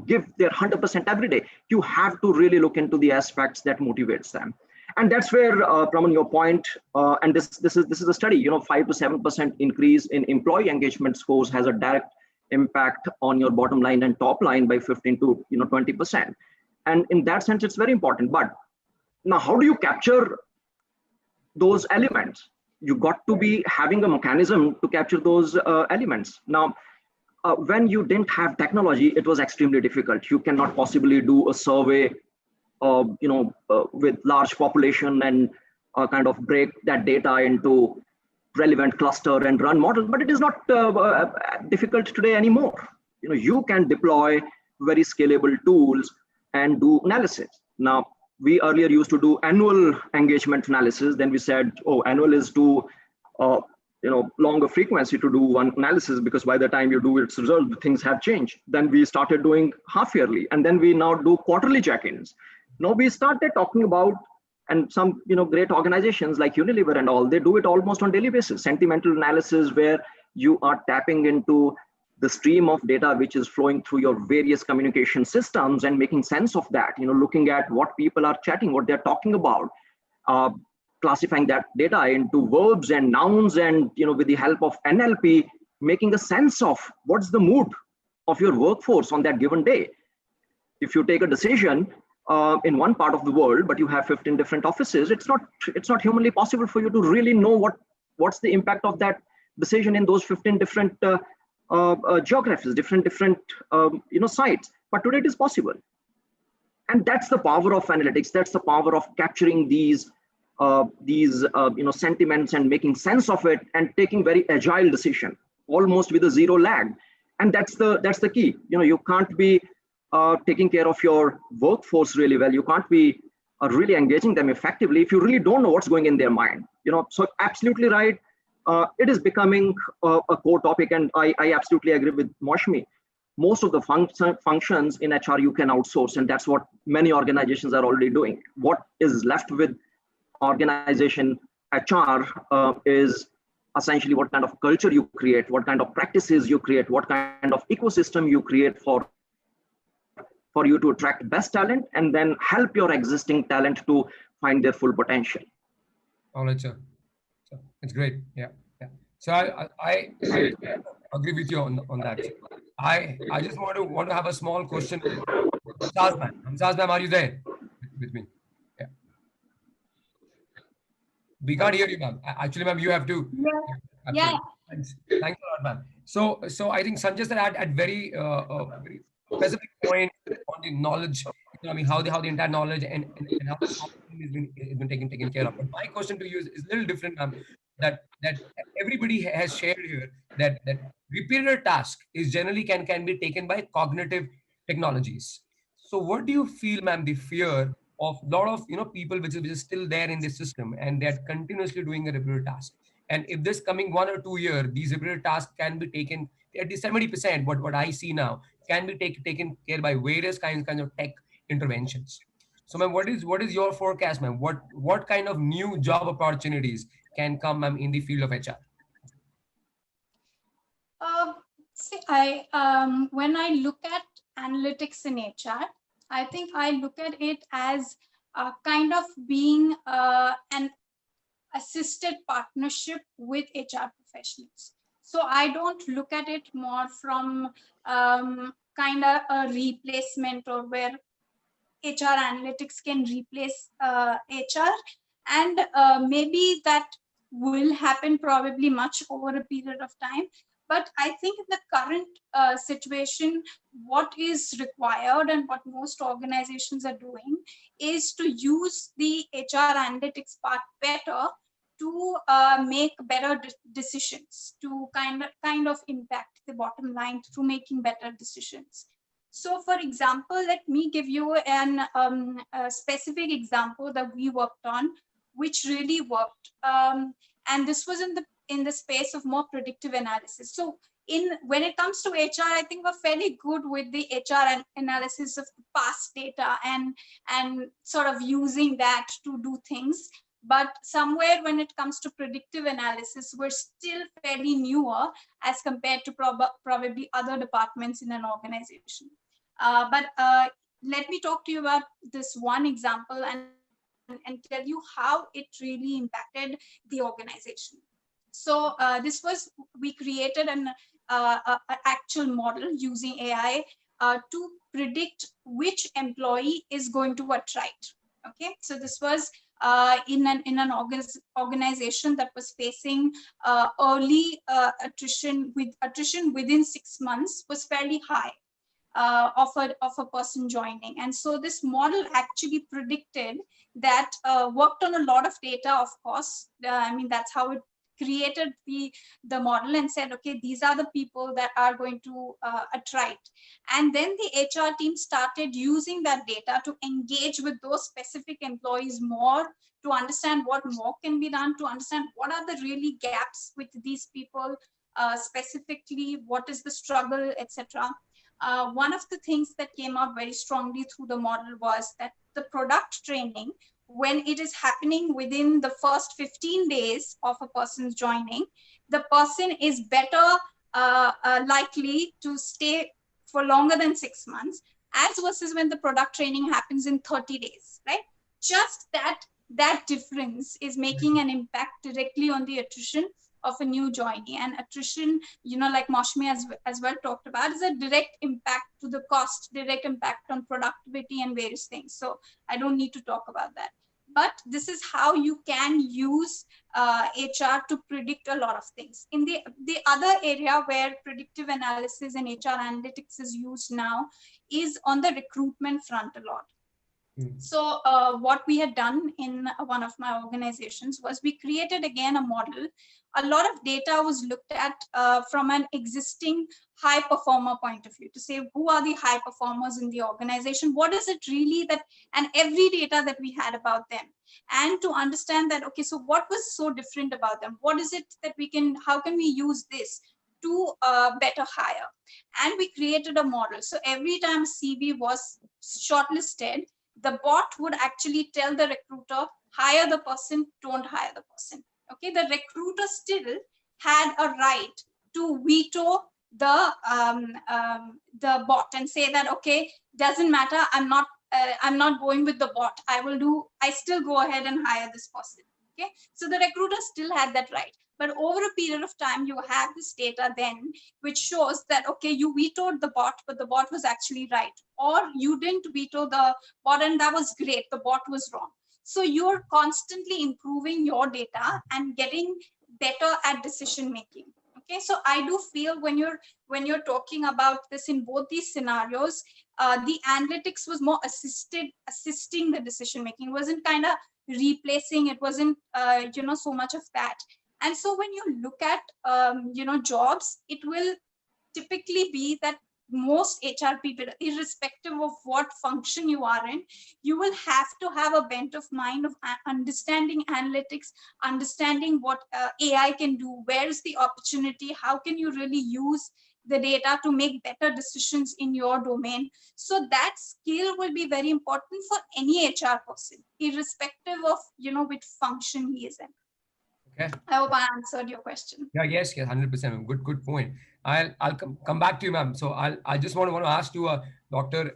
give their 100% every day? You have to really look into the aspects that motivates them, and that's where, Praman, your point, and this is a study. 5 to 7% increase in employee engagement scores has a direct impact on your bottom line and top line by 15 to 20%. And in that sense, it's very important. But now, how do you capture those elements? You got to be having a mechanism to capture those elements. Now, when you didn't have technology, it was extremely difficult. You cannot possibly do a survey, with large population and kind of break that data into relevant cluster and run models, but it is not difficult today anymore. You can deploy very scalable tools and do analysis. Now, we earlier used to do annual engagement analysis. Then we said, oh, annual is too longer frequency to do one analysis, because by the time you do its result, things have changed. Then we started doing half yearly, and then we now do quarterly check-ins. Now we started talking about, and some great organizations like Unilever and all, they do it almost on daily basis. Sentimental analysis, where you are tapping into the stream of data which is flowing through your various communication systems and making sense of that. Looking at what people are chatting, what they're talking about, classifying that data into verbs and nouns, and with the help of NLP, making a sense of what's the mood of your workforce on that given day. If you take a decision in one part of the world, but you have 15 different offices, it's not humanly possible for you to really know what's the impact of that decision in those 15 different geographies, different sites. But today it is possible, and that's the power of analytics. That's the power of capturing these sentiments and making sense of it and taking very agile decision, almost with a zero lag. And that's the key. You can't be taking care of your workforce really well. You can't be really engaging them effectively if you really don't know what's going in their mind. So absolutely right. It is becoming a core topic, and I absolutely agree with Moushami. Most of the functions in HR you can outsource, and that's what many organizations are already doing. What is left with organization HR is essentially what kind of culture you create, what kind of practices you create, what kind of ecosystem you create for you to attract best talent, and then help your existing talent to find their full potential. All right, sir. So it's great. Yeah. So I agree with you on that. I just want to have a small question. Hamzaz ma'am, are you there with me? Yeah. We can't hear you, ma'am. Actually, ma'am, you have to. Yeah. Thanks a lot, ma'am. So I think Sanjay sir at very specific point on the knowledge economy, how the entire knowledge and how the has been taken care of. But my question to you is a little different, ma'am. That everybody has shared here that repeated task is generally can be taken by cognitive technologies. So what do you feel, ma'am, the fear of a lot of people which is still there in the system, and they're continuously doing a repetitive task. And if this coming 1 or 2 year, these repetitive tasks can be taken at least 70%, what I see now, can be taken care by various kinds of tech interventions. So ma'am, what is your forecast, ma'am? What kind of new job opportunities can come, ma'am, in the field of HR? When I look at analytics in HR, I think I look at it as kind of being an assisted partnership with HR professionals. So I don't look at it more from kind of a replacement, or where HR analytics can replace HR, and maybe that will happen probably much over a period of time. But I think in the current situation, what is required and what most organizations are doing is to use the HR analytics part better to make better decisions, to kind of impact the bottom line through making better decisions. So for example, let me give you a specific example that we worked on, which really worked. And this was in the space of more predictive analysis. So when it comes to HR, I think we're fairly good with the HR analysis of the past data and sort of using that to do things. But somewhere when it comes to predictive analysis, we're still fairly newer as compared to probably other departments in an organization. But let me talk to you about this one example and tell you how it really impacted the organization. So we created an actual model using AI to predict which employee is going to what right. Okay, so this was in an organization that was facing early attrition within 6 months was fairly high. Of a person joining. And so this model actually predicted that, worked on a lot of data, of course. I mean, that's how it created the model and said, okay, these are the people that are going to attract. And then the HR team started using that data to engage with those specific employees more, to understand what more can be done, to understand what are the really gaps with these people, specifically, what is the struggle, etc. One of the things that came out very strongly through the model was that the product training, when it is happening within the first 15 days of a person's joining, the person is better likely to stay for longer than 6 months, as versus when the product training happens in 30 days, right? Just that difference is making an impact directly on the attrition of a new joinee. And attrition, like Moushami as well talked about, is a direct impact to the cost, direct impact on productivity and various things. So I don't need to talk about that. But this is how you can use HR to predict a lot of things. In the other area where predictive analysis and HR analytics is used now is on the recruitment front a lot. So what we had done in one of my organizations was we created again a model. A lot of data was looked at from an existing high performer point of view, to say who are the high performers in the organization, what is it really that, and every data that we had about them, and to understand that, okay, so what was so different about them? What is it that how can we use this to better hire? And we created a model. So every time CV was shortlisted, the bot would actually tell the recruiter, hire the person, don't hire the person. Okay, the recruiter still had a right to veto the bot and say that, okay, doesn't matter, I'm not going with the bot. I still go ahead and hire this person. Okay, so the recruiter still had that right. But over a period of time, you have this data then, which shows that, okay, you vetoed the bot, but the bot was actually right. Or you didn't veto the bot and that was great, the bot was wrong. So you're constantly improving your data and getting better at decision making. Okay, so I do feel when you're talking about this in both these scenarios, the analytics was more assisting the decision making. It wasn't kind of replacing. It wasn't so much of that. And so when you look at jobs, it will typically be that most HR people, irrespective of what function you are in, you will have to have a bent of mind of understanding analytics, understanding what AI can do, where's the opportunity, how can you really use the data to make better decisions in your domain. So that skill will be very important for any HR person, irrespective of, which function he is in. Okay. I hope I answered your question. Yeah, yes, 100%. Good point. I'll come back to you, ma'am. So I just want to ask you, Dr.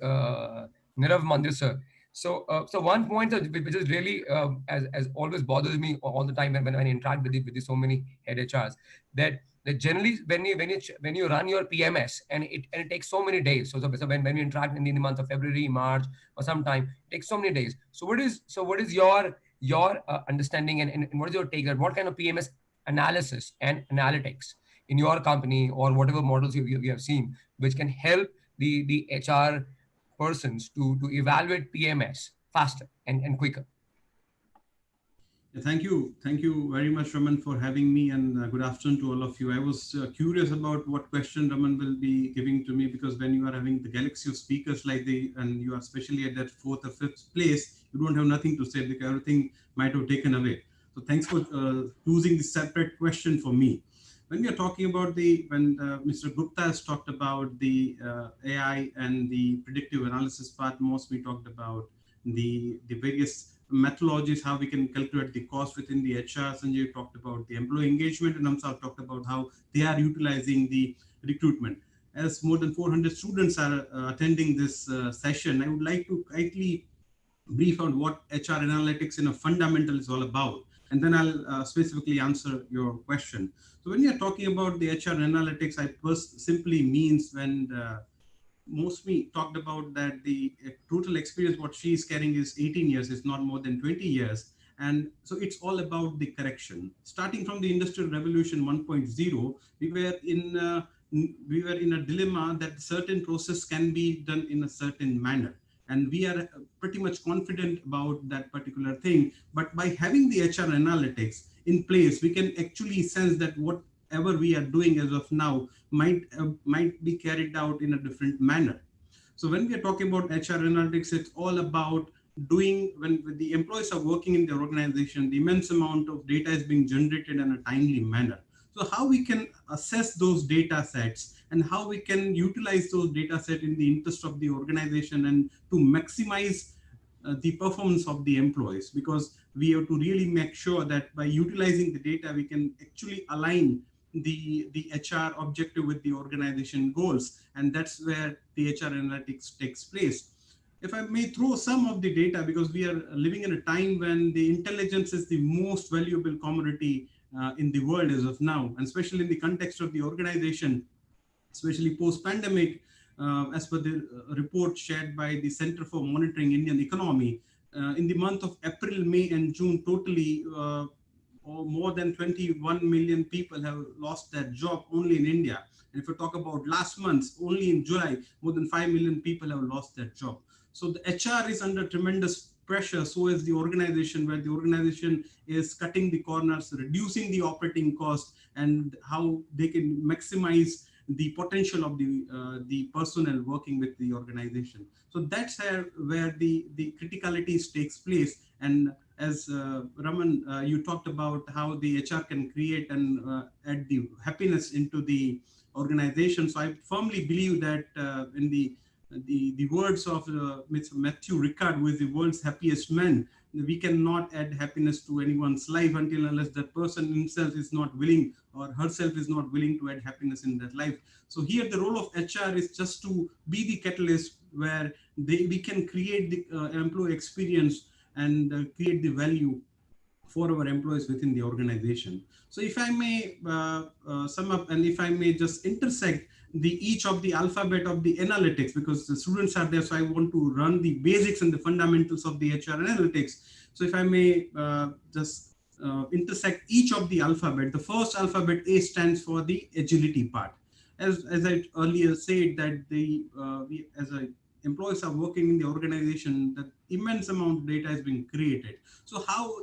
Nirav Mandir, sir. So one point which is really as always bothers me all the time when I interact with so many head HRs, that generally when you run your PMS and it takes so many days. So when you interact in the month of February, March, or sometime, it takes so many days. So what is your understanding and what is your take on what kind of PMS analysis and analytics in your company or whatever models you have seen, which can help the HR persons to evaluate PMS faster and quicker? Thank you very much, Raman, for having me, and good afternoon to all of you. I was curious about what question Raman will be giving to me, because when you are having the galaxy of speakers like and you are especially at that 4th or 5th place, you don't have nothing to say because everything might have taken away. So thanks for choosing this separate question for me. When we are talking about when Mr. Gupta has talked about the AI and the predictive analysis part, most we talked about the various methodologies, how we can calculate the cost within the HR. Sanjay talked about the employee engagement, and Amsal talked about how they are utilizing the recruitment. As more than 400 students are attending this session, I would like to quickly brief on what HR analytics in a fundamental is all about, and then I'll specifically answer your question. So when you're talking about the HR analytics, I simply means when Mosmi talked about that the total experience what she is carrying is 18 years, is not more than 20 years. And so it's all about the correction. Starting from the Industrial Revolution 1.0, we were in a dilemma that certain process can be done in a certain manner. And we are pretty much confident about that particular thing. But by having the HR analytics in place, we can actually sense that whatever we are doing as of now might be carried out in a different manner. So when we are talking about HR analytics, it's all about doing, when the employees are working in their organization, the immense amount of data is being generated in a timely manner. So how we can assess those data sets and how we can utilize those data sets in the interest of the organization and to maximize the performance of the employees, because we have to really make sure that by utilizing the data, we can actually align the HR objective with the organization goals. And that's where the HR analytics takes place. If I may throw some of the data, because we are living in a time when the intelligence is the most valuable commodity in the world as of now, and especially in the context of the organization, especially post-pandemic, as per the report shared by the Center for Monitoring Indian Economy, in the month of April, May, and June, totally more than 21 million people have lost their job only in India. And if we talk about last month, only in July, more than 5 million people have lost their job. So the HR is under tremendous pressure, so is the organization, where the organization is cutting the corners, reducing the operating cost, and how they can maximize the potential of the personnel working with the organization. So that's where the criticalities takes place. And as Raman, you talked about how the HR can create and add the happiness into the organization. So I firmly believe that in the words of Mr. Matthew Ricard, who is the world's happiest man, we cannot add happiness to anyone's life unless that person himself is not willing or herself is not willing to add happiness in their life. So here the role of HR is just to be the catalyst where we can create the employee experience and create the value for our employees within the organization. So if I may sum up, and if I may just intersect each of the alphabet of the analytics, because the students are there, so I want to run the basics and the fundamentals of the HR analytics. So if I may just intersect each of the alphabet, the first alphabet, A, stands for the agility part. As I earlier said, that we as employees are working in the organization, that immense amount of data is being created. So how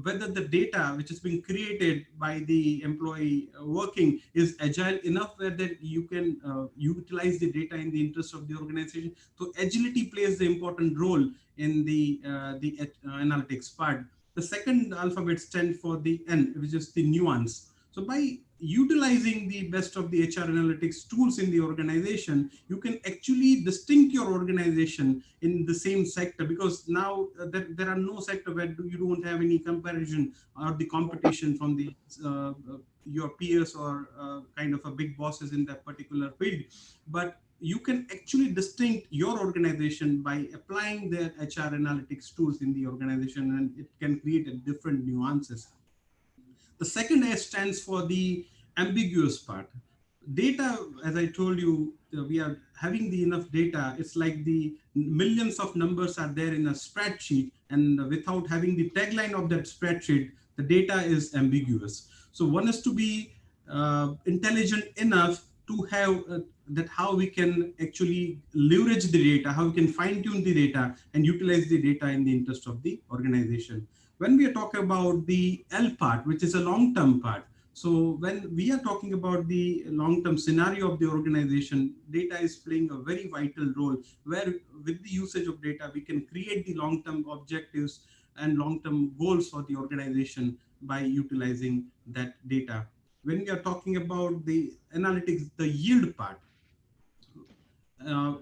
whether the data which is being created by the employee working is agile enough where that you can utilize the data in the interest of the organization. So agility plays the important role in the analytics part. The second alphabet stands for the N, which is the nuance. So by utilizing the best of the HR analytics tools in the organization, you can actually distinct your organization in the same sector, because now there are no sector where you don't have any comparison or the competition from the your peers or kind of a big bosses in that particular field. But you can actually distinct your organization by applying their HR analytics tools in the organization, and it can create a different nuances. The second S stands for the ambiguous part. Data, as I told you, we are having the enough data. It's like the millions of numbers are there in a spreadsheet, and without having the tagline of that spreadsheet, the data is ambiguous. So one is to be intelligent enough to have that how we can actually leverage the data, how we can fine tune the data and utilize the data in the interest of the organization. When we are talking about the L part, which is a long-term part, so when we are talking about the long-term scenario of the organization, data is playing a very vital role, where with the usage of data, we can create the long-term objectives and long-term goals for the organization by utilizing that data. When we are talking about the analytics, the yield part,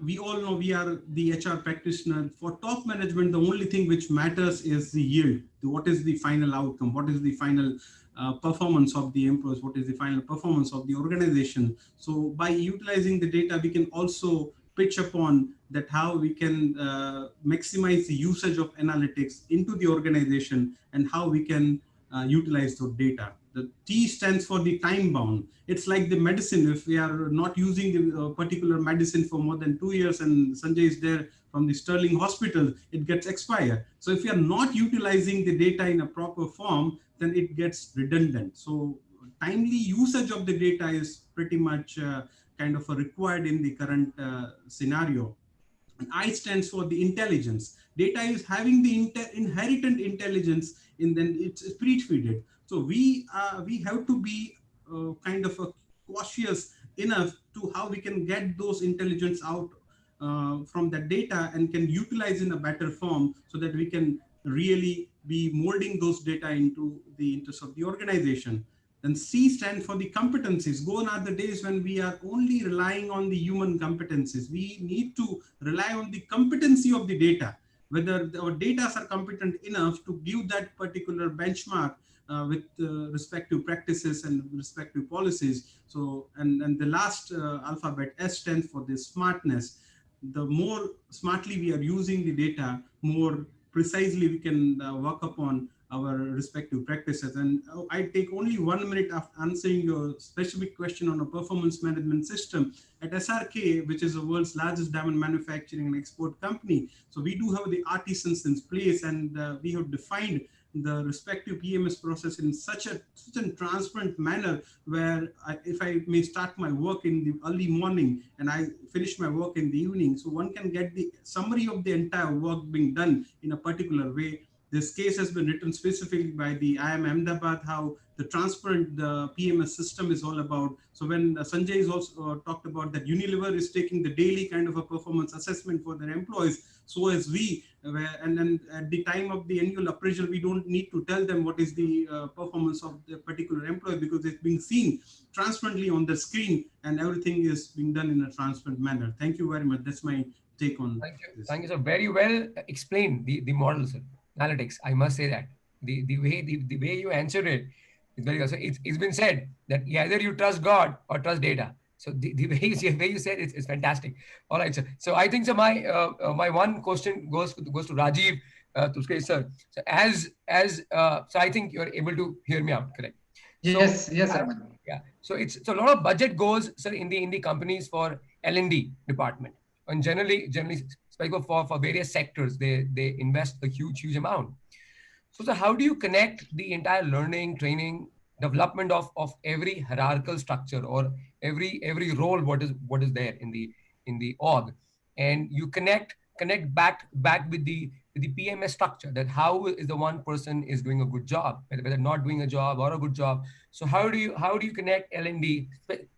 we all know we are the HR practitioner. For top management, the only thing which matters is the yield. What is the final outcome? What is the final performance of the employees? What is the final performance of the organization? So by utilizing the data, we can also pitch upon that how we can maximize the usage of analytics into the organization and how we can utilize the data. The T stands for the time bound. It's like the medicine. If we are not using the particular medicine for more than 2 years, and Sanjay is there from the Sterling Hospital, it gets expired. So if we are not utilizing the data in a proper form, then it gets redundant. So timely usage of the data is pretty much kind of required in the current scenario. And I stands for the intelligence. Data is having the inherent intelligence, and then it's pre-feeded. So we have to be kind of cautious enough to how we can get those intelligence out from that data and can utilize in a better form, so that we can really be molding those data into the interest of the organization. Then C stands for the competencies. Gone are the days when we are only relying on the human competencies. We need to rely on the competency of the data, whether our data are competent enough to give that particular benchmark with respective practices and respective policies. So, and the last alphabet S stands for the smartness. The more smartly we are using the data, more precisely we can work upon our respective practices. And I take only 1 minute of answering your specific question on a performance management system. At SRK, which is the world's largest diamond manufacturing and export company, so we do have the artisans in place, and we have defined the respective PMS process in such a transparent manner, where if I may start my work in the early morning and I finish my work in the evening, so one can get the summary of the entire work being done in a particular way. This case has been written specifically by the IIM Ahmedabad, how the transparent PMS system is all about. So when Sanjay is also talked about that Unilever is taking the daily kind of a performance assessment for their employees, so as we, and then at the time of the annual appraisal, we don't need to tell them what is the performance of the particular employee, because it's being seen transparently on the screen and everything is being done in a transparent manner. Thank you very much. That's my take on this. Thank you, sir. Very well explained the model, sir. Analytics, I must say that the way you answered it is very good. So it's been said that either you trust God or trust data. So the way you said it's fantastic. All right, sir. So I think, so my one question goes to Rajiv Tuskey, sir. So so I think you're able to hear me out, correct? Yes, yes, Raman. Yeah. So a lot of budget goes, sir, in the companies for L&D department, and generally for various sectors, they invest a huge amount. So how do you connect the entire learning, training, development of every hierarchical structure or every role what is there in the org, and you connect back with the the PMS structure, that how is the one person is doing a good job, whether not doing a job or a good job. So how do you connect L&D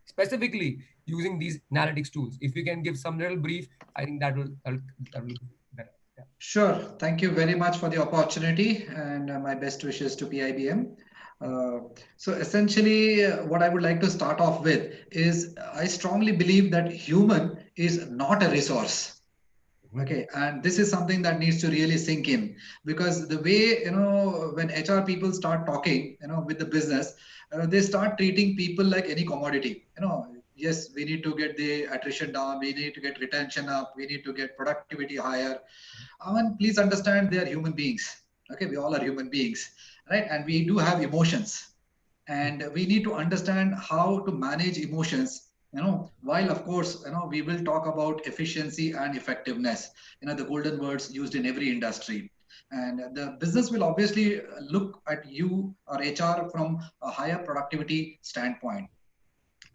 specifically using these analytics tools? If you can give some little brief, I think that will be better. Yeah. Sure. Thank you very much for the opportunity, and my best wishes to PIBM. So essentially, what I would like to start off with is I strongly believe that human is not a resource. Okay, and this is something that needs to really sink in, because the way, when HR people start talking, with the business, they start treating people like any commodity. Yes, we need to get the attrition down, we need to get retention up, we need to get productivity higher. Please understand, they are human beings. Okay, we all are human beings, right? And we do have emotions, and we need to understand how to manage emotions. While of course, we will talk about efficiency and effectiveness, the golden words used in every industry. And the business will obviously look at you or HR from a higher productivity standpoint.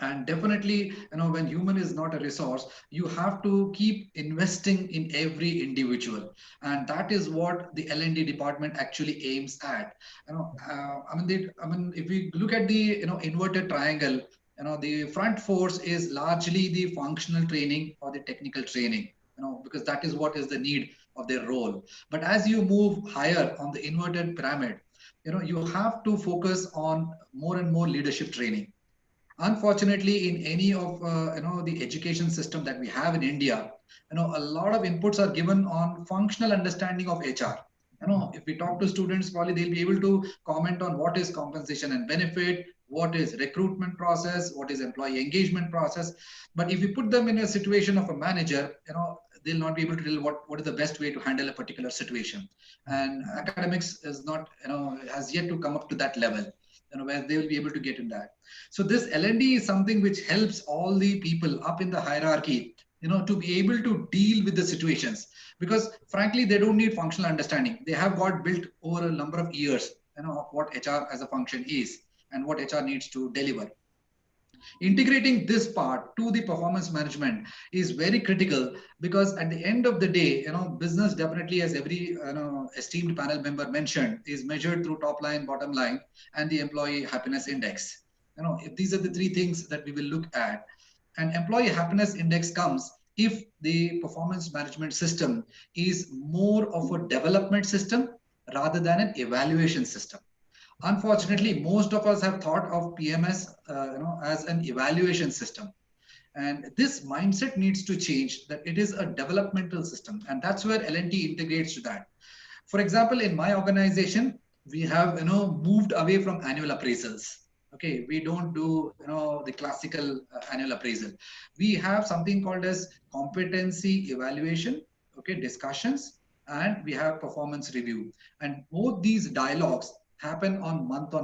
And definitely, when human is not a resource, you have to keep investing in every individual. And that is what the L&D department actually aims at. If we look at the, inverted triangle, the front force is largely the functional training or the technical training, because that is what is the need of their role. But as you move higher on the inverted pyramid, you have to focus on more and more leadership training. Unfortunately, in any of the education system that we have in India, a lot of inputs are given on functional understanding of HR. If we talk to students, probably they'll be able to comment on what is compensation and benefit, what is recruitment process, what is employee engagement process. But if you put them in a situation of a manager, they'll not be able to tell what is the best way to handle a particular situation. And academics is not, has yet to come up to that level, where they will be able to get in that. So this L&D is something which helps all the people up in the hierarchy, to be able to deal with the situations, because frankly, they don't need functional understanding. They have got built over a number of years, of what HR as a function is and what HR needs to deliver. Integrating this part to the performance management is very critical, because at the end of the day, business definitely, as every esteemed panel member mentioned, is measured through top line, bottom line, and the employee happiness index. If these are the three things that we will look at. And employee happiness index comes if the performance management system is more of a development system rather than an evaluation system. Unfortunately, most of us have thought of PMS as an evaluation system. And this mindset needs to change, that it is a developmental system. And that's where L&D integrates to that. For example, in my organization, we have moved away from annual appraisals. Okay, we don't do the classical annual appraisal. We have something called as competency evaluation, okay, discussions, and we have performance review. And both these dialogues happen on month.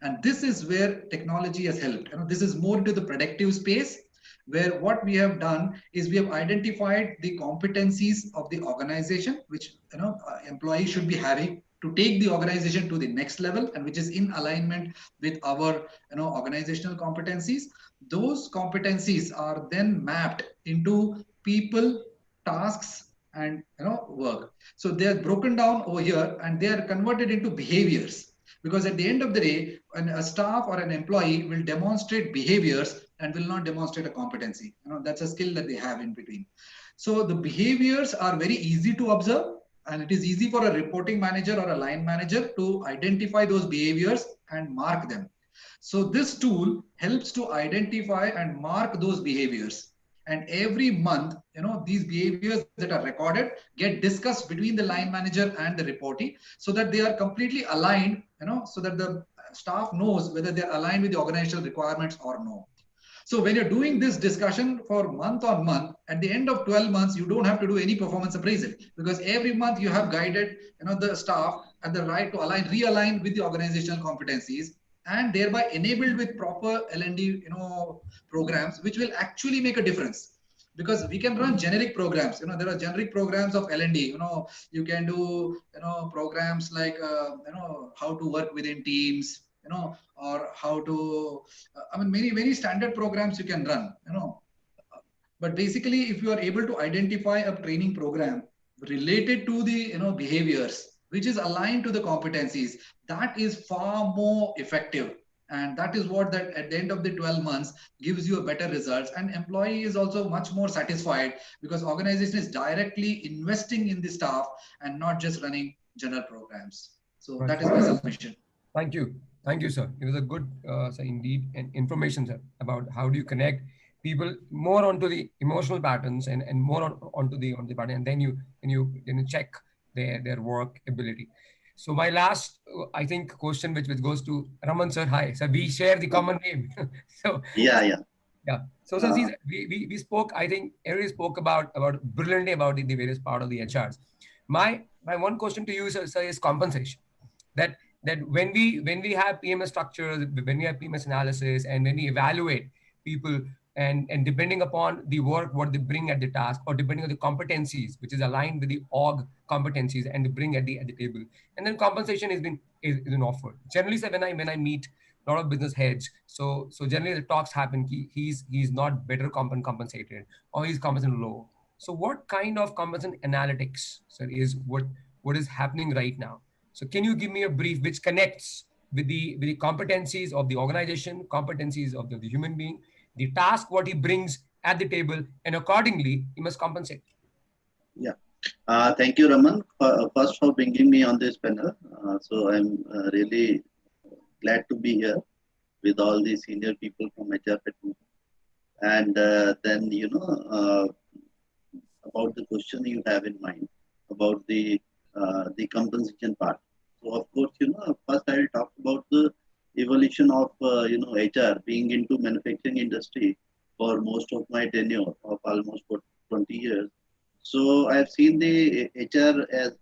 And this is where technology has helped. This is more into the predictive space, where what we have done is we have identified the competencies of the organization, which employees should be having to take the organization to the next level, and which is in alignment with our organizational competencies. Those competencies are then mapped into people, tasks, and work. So they are broken down over here, and they are converted into behaviors, because at the end of the day, when a staff or an employee will demonstrate behaviors and will not demonstrate a competency, that's a skill that they have in between. So the behaviors are very easy to observe, and it is easy for a reporting manager or a line manager to identify those behaviors and mark them. So this tool helps to identify and mark those behaviors. And every month, these behaviors that are recorded get discussed between the line manager and the reportee, so that they are completely aligned, so that the staff knows whether they're aligned with the organizational requirements or no. So when you're doing this discussion for month on month, at the end of 12 months, you don't have to do any performance appraisal, because every month you have guided the staff at the right to realign with the organizational competencies, and thereby enabled with proper L&D programs, which will actually make a difference. Because we can run generic programs, there are generic programs of L&D, you can do programs like how to work within teams, or how to many standard programs you can run, but basically if you are able to identify a training program related to the behaviors, which is aligned to the competencies, that is far more effective. And that is what that at the end of the 12 months gives you a better results, and employee is also much more satisfied because organization is directly investing in the staff and not just running general programs. So that is my submission. Thank you. Thank you, sir. It was a good, sir, indeed, and information, sir, about how do you connect people more onto the emotional patterns and more onto the pattern, and then you check their work ability. So my last, I think, question which goes to Raman sir. Hi, sir. We share the common name. So Yeah. So sir, we spoke. I think everybody spoke about brilliantly about the various part of the HRs. My one question to you, sir, is compensation. That when we have PMS structures, when we have PMS analysis, and when we evaluate people, and depending upon the work, what they bring at the task, or depending on the competencies, which is aligned with the org competencies, and they bring at the table, and then compensation is been offered. Generally, sir, when I meet a lot of business heads, so generally the talks happen. He's not better compensated, or he's compensated low. So what kind of compensation analytics, sir, is what is happening right now? So can you give me a brief which connects with the competencies of the organization, competencies of the human being, the task, what he brings at the table, and accordingly, he must compensate. Yeah. Thank you, Raman, first for bringing me on this panel. So I'm really glad to be here with all the senior people from HR Fitness. And then, about the question you have in mind about the compensation part. So of course, first I'll talk about the evolution of HR being into manufacturing industry for most of my tenure of almost 20 years. So I've seen the HR as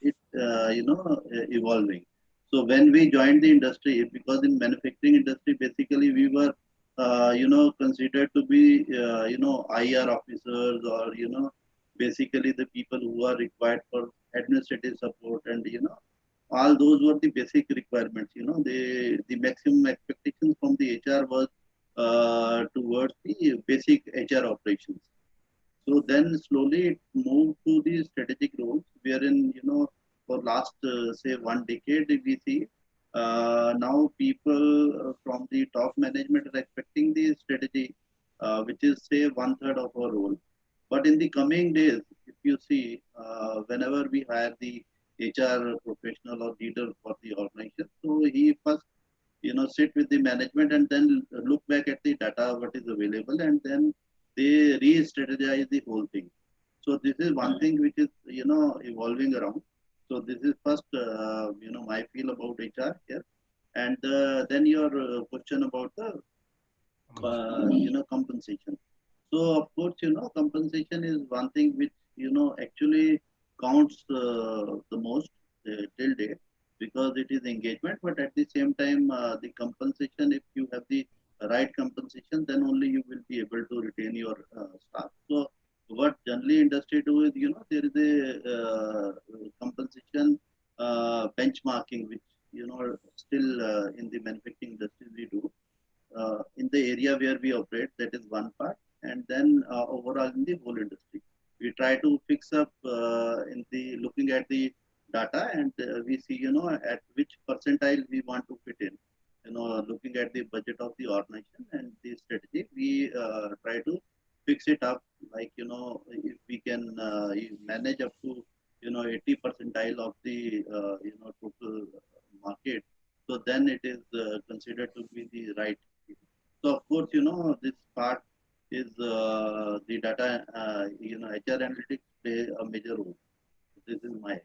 it evolving. So when we joined the industry, because in manufacturing industry basically we were considered to be IR officers, or basically the people who are required for administrative support, and all those were the basic requirements. The maximum expectations from the HR was towards the basic HR operations. So then slowly it moved to the strategic roles, wherein for last say 1 decade we see now people from the top management are expecting the strategy, which is say 1/3 of our role. But in the coming days, if you see, whenever we hire the HR professional or leader for the organization, so he first sit with the management and then look back at the data what is available, and then they re-strategize the whole thing. So this is one thing which is evolving around. So this is first my feel about HR here, and then your question about the compensation. So of course compensation is one thing which actually counts the most till date, because it is engagement. But at the same time, the compensation, if you have the right compensation, then only you will be able to retain your staff. So what generally industry do is there is a compensation benchmarking, which still in the manufacturing industry we do in the area where we operate. That is one part, and then overall in the whole industry, we try to fix up in the looking at the data, and we see at which percentile we want to fit in. Looking at the budget of the organization and the strategy, we try to fix it up. Like if we can manage up to 80 percentile of the total market, so then it is considered to be the right. So of course this part is the data. HR analytics play a major role. This is my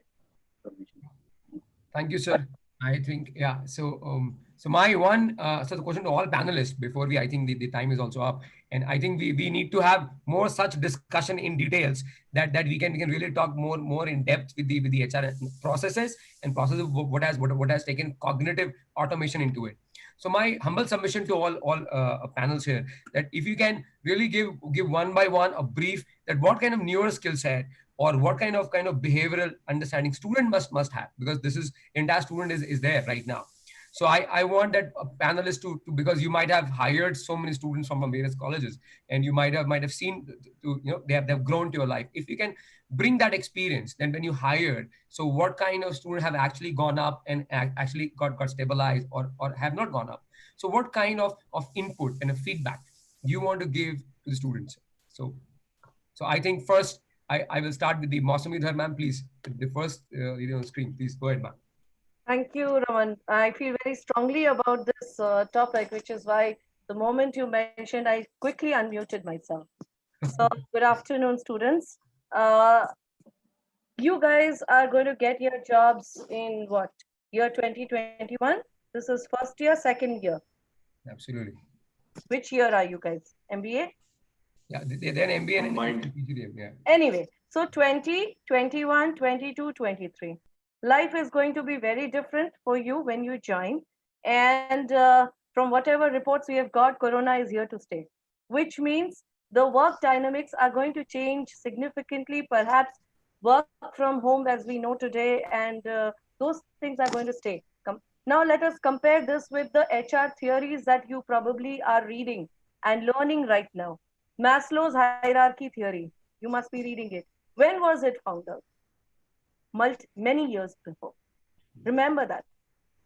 submission. Thank you, sir. I think, yeah. So, so my one, so the question to all panelists before I think the time is also up. And I think we need to have more such discussion in details that we can really talk more in depth with the HR processes and processes of what has taken cognitive automation into it. So my humble submission to all panels here, that if you can really give one by one a brief that what kind of newer skill set or what kind of behavioral understanding student must have, because this is entire student is there right now. So I want that panelists to, because you might have hired so many students from various colleges, and you might have seen, they've grown to your life. If you can bring that experience, then when you hired, so what kind of students have actually gone up and actually got stabilized, or have not gone up? So what kind of input and a feedback you want to give to the students? So I think first I will start with the Mausami Dhar, ma'am, please. The first screen, please go ahead, ma'am. Thank you, Raman. I feel very strongly about this topic, which is why the moment you mentioned, I quickly unmuted myself. So good afternoon, students. You guys are going to get your jobs in what? Year 2021? This is first year, second year. Absolutely. Which year are you guys? MBA? Yeah, they're MBA and Combined. PGDM, yeah. Anyway, so 20, 21, 22, 23. Life is going to be very different for you when you join. And from whatever reports we have got, Corona is here to stay, which means the work dynamics are going to change significantly, perhaps work from home as we know today, and those things are going to stay. Now let us compare this with the HR theories that you probably are reading and learning right now. Maslow's hierarchy theory, you must be reading it. When was it found out? Many years before. Remember that.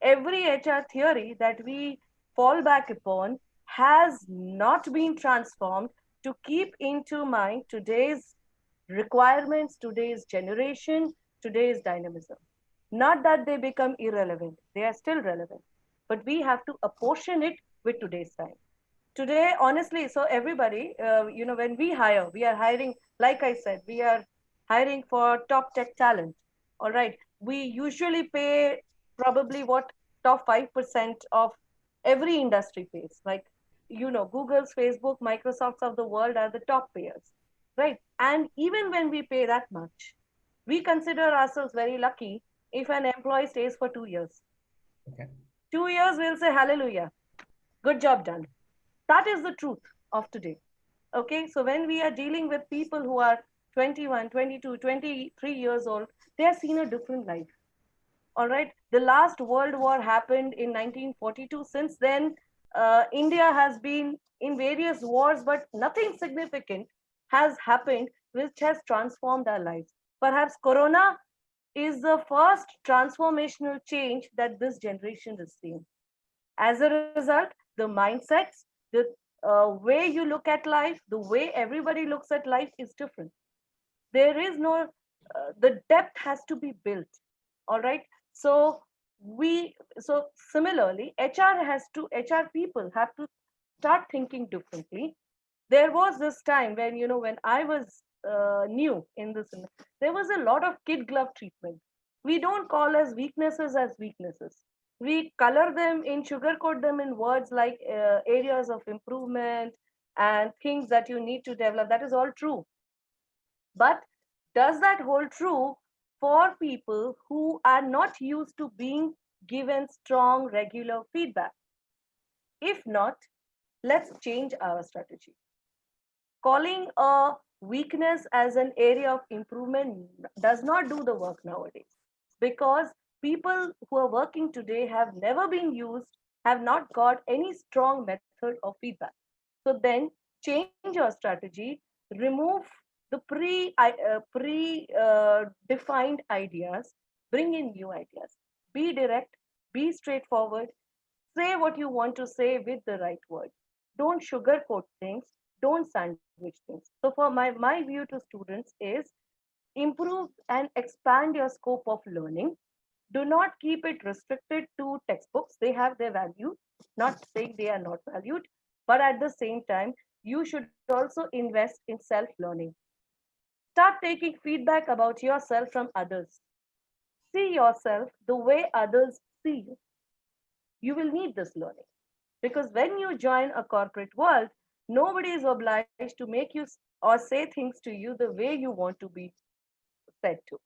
Every HR theory that we fall back upon has not been transformed to keep into mind today's requirements, today's generation, today's dynamism. Not that they become irrelevant, they are still relevant, but we have to apportion it with today's time. Today, honestly, so everybody, when we are hiring, like I said, we are hiring for top tech talent. All right. We usually pay probably what top 5% of every industry pays. Like, Google's, Facebook, Microsoft's of the world are the top payers, right? And even when we pay that much, we consider ourselves very lucky if an employee stays for 2 years. Okay. 2 years, we'll say, hallelujah, good job done. That is the truth of today. Okay, so when we are dealing with people who are 21, 22, 23 years old, they have seen a different life. All right, the last World War happened in 1942. Since then, India has been in various wars, but nothing significant has happened which has transformed our lives. Perhaps Corona is the first transformational change that this generation is seeing. As a result, the mindsets, the way you look at life, the way everybody looks at life is different. There is no, the depth has to be built. All right. So similarly, HR people have to start thinking differently. There was this time when, when I was new in this, there was a lot of kid glove treatment. We don't call as weaknesses. We color them sugarcoat them in words like areas of improvement and things that you need to develop. That is all true. But does that hold true for people who are not used to being given strong, regular feedback? If not, let's change our strategy. Calling a weakness as an area of improvement does not do the work nowadays, because people who are working today have never been used, have not got any strong method of feedback. So then change your strategy, remove the defined ideas, bring in new ideas. Be direct, be straightforward, say what you want to say with the right word. Don't sugarcoat things, don't sandwich things. So for my view to students is improve and expand your scope of learning. Do not keep it restricted to textbooks. They have their value, not saying they are not valued, but at the same time, you should also invest in self-learning. Start taking feedback about yourself from others. See yourself the way others see you. You will need this learning, because when you join a corporate world, nobody is obliged to make you or say things to you the way you want to be said to.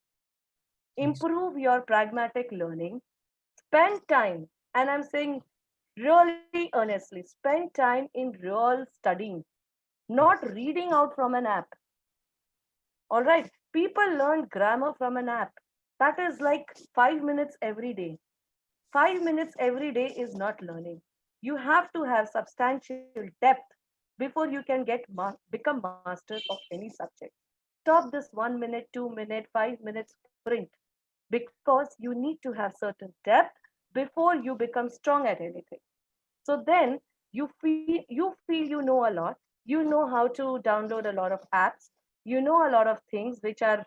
Improve your pragmatic learning. Spend time, and I'm saying really earnestly, spend time in real studying, not reading out from an app. All right, people learn grammar from an app. That is like 5 minutes every day. 5 minutes every day is not learning. You have to have substantial depth before you can become master of any subject. Stop this 1 minute, 2 minute, 5 minutes sprint, because you need to have certain depth before you become strong at anything. So then you feel you know a lot. You know how to download a lot of apps. You know a lot of things which are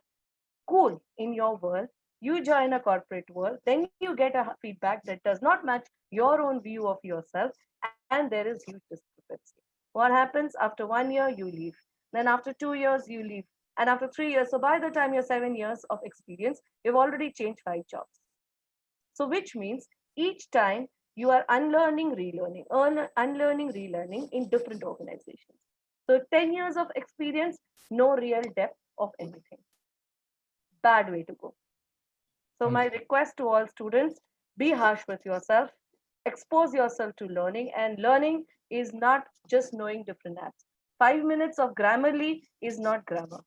cool in your world. You join a corporate world, then you get a feedback that does not match your own view of yourself, and there is huge discrepancy. What happens? After 1 year, you leave. Then after 2 years, you leave. And after 3 years, so by the time you're 7 years of experience, you've already changed 5 jobs. So which means each time you are unlearning, relearning, unlearning, relearning in different organizations. So 10 years of experience, no real depth of anything. Bad way to go. So my request to all students, be harsh with yourself, expose yourself to learning, and learning is not just knowing different apps. 5 minutes of Grammarly is not grammar.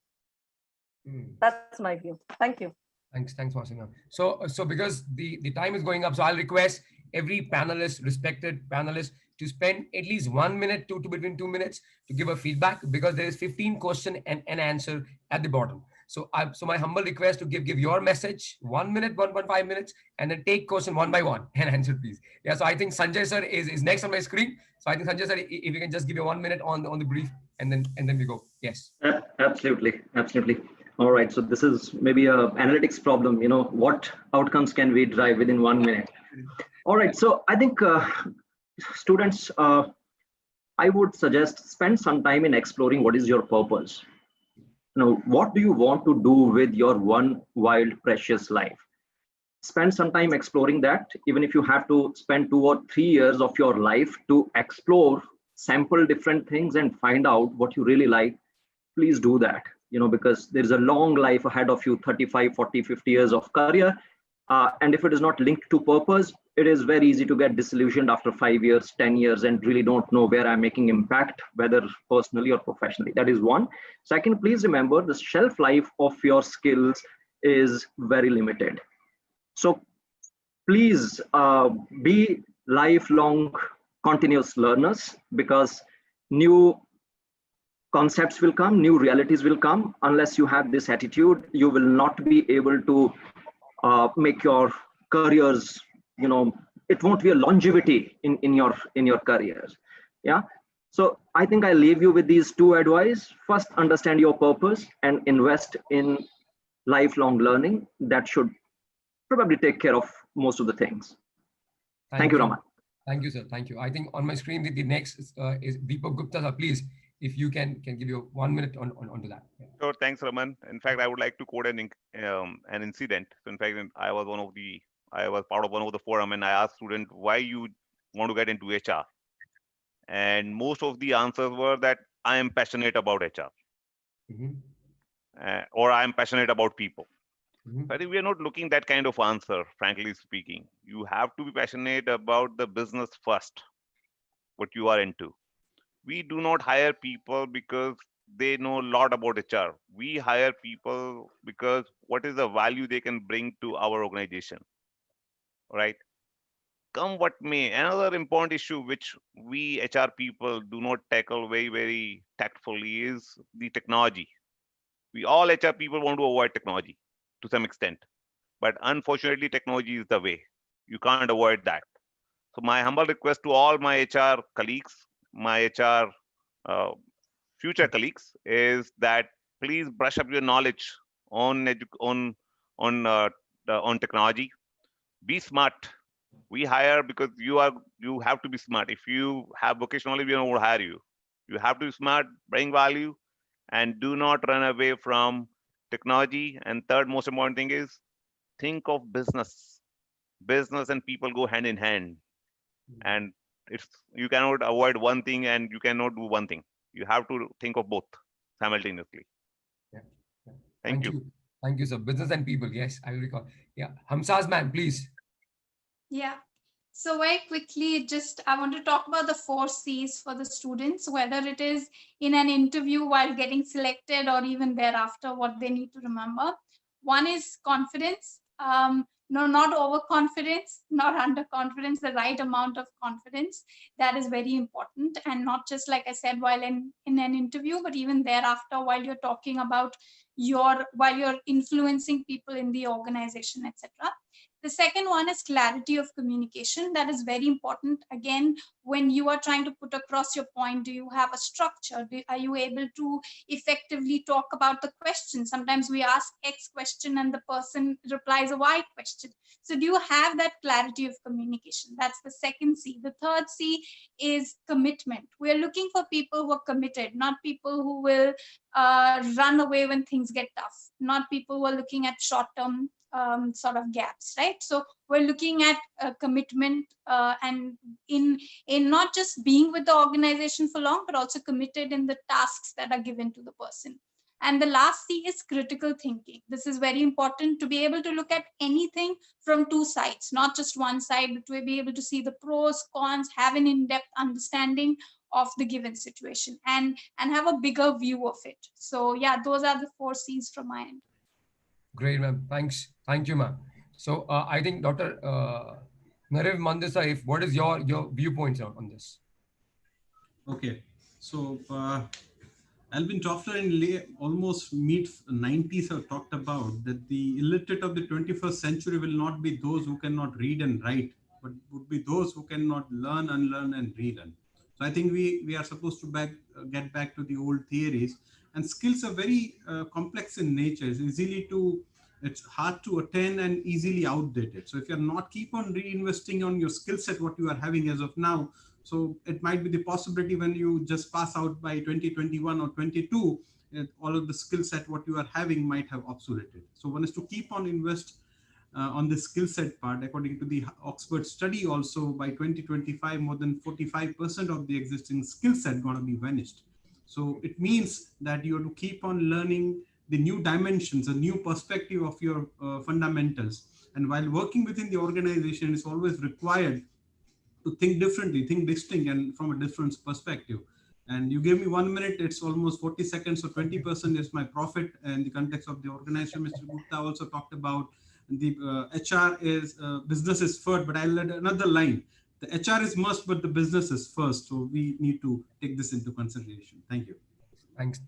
That's my view. Thank you. Thanks, Masina. So because the time is going up, so I'll request every panelist, respected panelist, to spend at least 1 minute to between 2 minutes to give a feedback, because there is 15 question and an answer at the bottom. So my humble request to give your message, 1 minute, 1.5 minutes, and then take question one by one and answer, please. Yeah. So I think Sanjay sir is next on my screen. So I think Sanjay sir, if you can just give you 1 minute on the brief, and then we go. Yes. Absolutely. All right. So this is maybe a analytics problem. You know, what outcomes can we drive within 1 minute? All right. So I think students, I would suggest spend some time in exploring what is your purpose. Now, what do you want to do with your one wild, precious life? Spend some time exploring that. Even if you have to spend 2 or 3 years of your life to explore, sample different things and find out what you really like, please do that. You know, because there's a long life ahead of you, 35, 40, 50 years of career. And if it is not linked to purpose, it is very easy to get disillusioned after 5 years, 10 years, and really don't know where I'm making impact, whether personally or professionally. That is one. Second, please remember the shelf life of your skills is very limited. So please be lifelong continuous learners, because new concepts will come, new realities will come. Unless you have this attitude, you will not be able to make your careers, you know, it won't be a longevity in your careers. Yeah. So I think I leave you with these two advice. First, understand your purpose and invest in lifelong learning. That should probably take care of most of the things. Thank you, Raman. Thank you, sir. Thank you. I think on my screen, the next is Deepak Gupta, sir. Please, if you can give you 1 minute onto that. Yeah. Sure, thanks, Raman. In fact, I would like to quote an incident. So in fact, I was part of one of the forum, and I asked students why you want to get into HR, and most of the answers were that I am passionate about HR, or I am passionate about people. I think we are not looking that kind of answer, frankly speaking. You have to be passionate about the business first, what you are into. We do not hire people because they know a lot about HR. We hire people because what is the value they can bring to our organization, right? Come what may. Another important issue which we HR people do not tackle very, very tactfully is the technology. We all HR people want to avoid technology to some extent, but unfortunately technology is the way. You can't avoid that. So my humble request to all my HR colleagues, my HR future colleagues, is that please brush up your knowledge on technology. Be smart. We hire because you have to be smart. If you have vocational knowledge, we don't hire you. You have to be smart, bring value, and do not run away from technology. And third most important thing is think of business. Business and people go hand in hand. And you cannot avoid one thing and you cannot do one thing. You have to think of both simultaneously. Yeah. Thank you. Thank you, sir. Business and people. Yes, I will recall. Yeah. Hamsaz, ma'am, please. Yeah. So very quickly, I want to talk about the 4 C's for the students, whether it is in an interview while getting selected or even thereafter, what they need to remember. One is confidence. No, not overconfidence, not underconfidence, the right amount of confidence. That is very important. And not just, like I said, while in an interview, but even thereafter, while you're talking about while you're influencing people in the organization, etc. The second one is clarity of communication. That is very important. Again, when you are trying to put across your point, do you have a structure? Are you able to effectively talk about the question? Sometimes we ask X question and the person replies a Y question. So do you have that clarity of communication? That's the second C. The third C is commitment. We're looking for people who are committed, not people who will run away when things get tough, not people who are looking at short-term sort of gaps, right? So we're looking at commitment and in not just being with the organization for long, but also committed in the tasks that are given to the person. And the last C is critical thinking. This is very important, to be able to look at anything from two sides, not just one side, but to be able to see the pros, cons, have an in-depth understanding of the given situation and have a bigger view of it. So yeah, those are the 4 C's from my end. Great, ma'am. Thanks. Thank you, ma'am. So I think Dr. Nariv Mandisa, what is your viewpoints on this? Okay, so Alvin Toffler in almost mid-90s have talked about that the illiterate of the 21st century will not be those who cannot read and write, but would be those who cannot learn, unlearn, and relearn. So I think we are supposed to get back to the old theories. And skills are very complex in nature. It's hard to attain and easily outdated. So if you're not keep on reinvesting on your skill set, what you are having as of now, so it might be the possibility when you just pass out by 2021 or 22, all of the skill set what you are having might have obsoleted. So one is to keep on invest on the skill set part. According to the Oxford study also, by 2025, more than 45% of the existing skill set going to be vanished. So it means that you have to keep on learning the new dimensions, a new perspective of your fundamentals. And while working within the organization, it's always required to think differently, think distinct and from a different perspective. And you gave me 1 minute, it's almost 40 seconds. So 20% is my profit in the context of the organization. Mr. Gupta also talked about the HR is business is first, but I'll add another line. The HR is must, but the business is first. So we need to take this into consideration. Thank you. Thanks,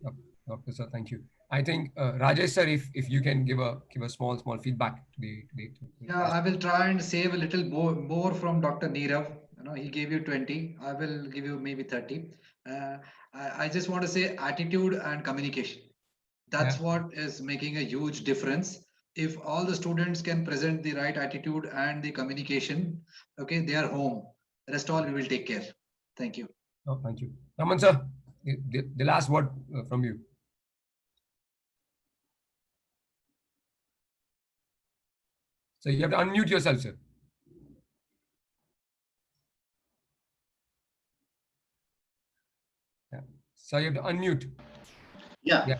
Dr. Sir. Thank you. I think Rajesh sir, if you can give a small feedback to the yeah, I will try and save a little more from Dr. Nirav. You know, he gave you 20. I will give you maybe 30. I just want to say attitude and communication. That's what is making a huge difference. If all the students can present the right attitude and the communication, okay, they are home. The rest all we will take care. Thank you. Oh, thank you. Raman sir, the last word from you. So you have to unmute yourself, sir. Yeah. So you have to unmute. Yeah.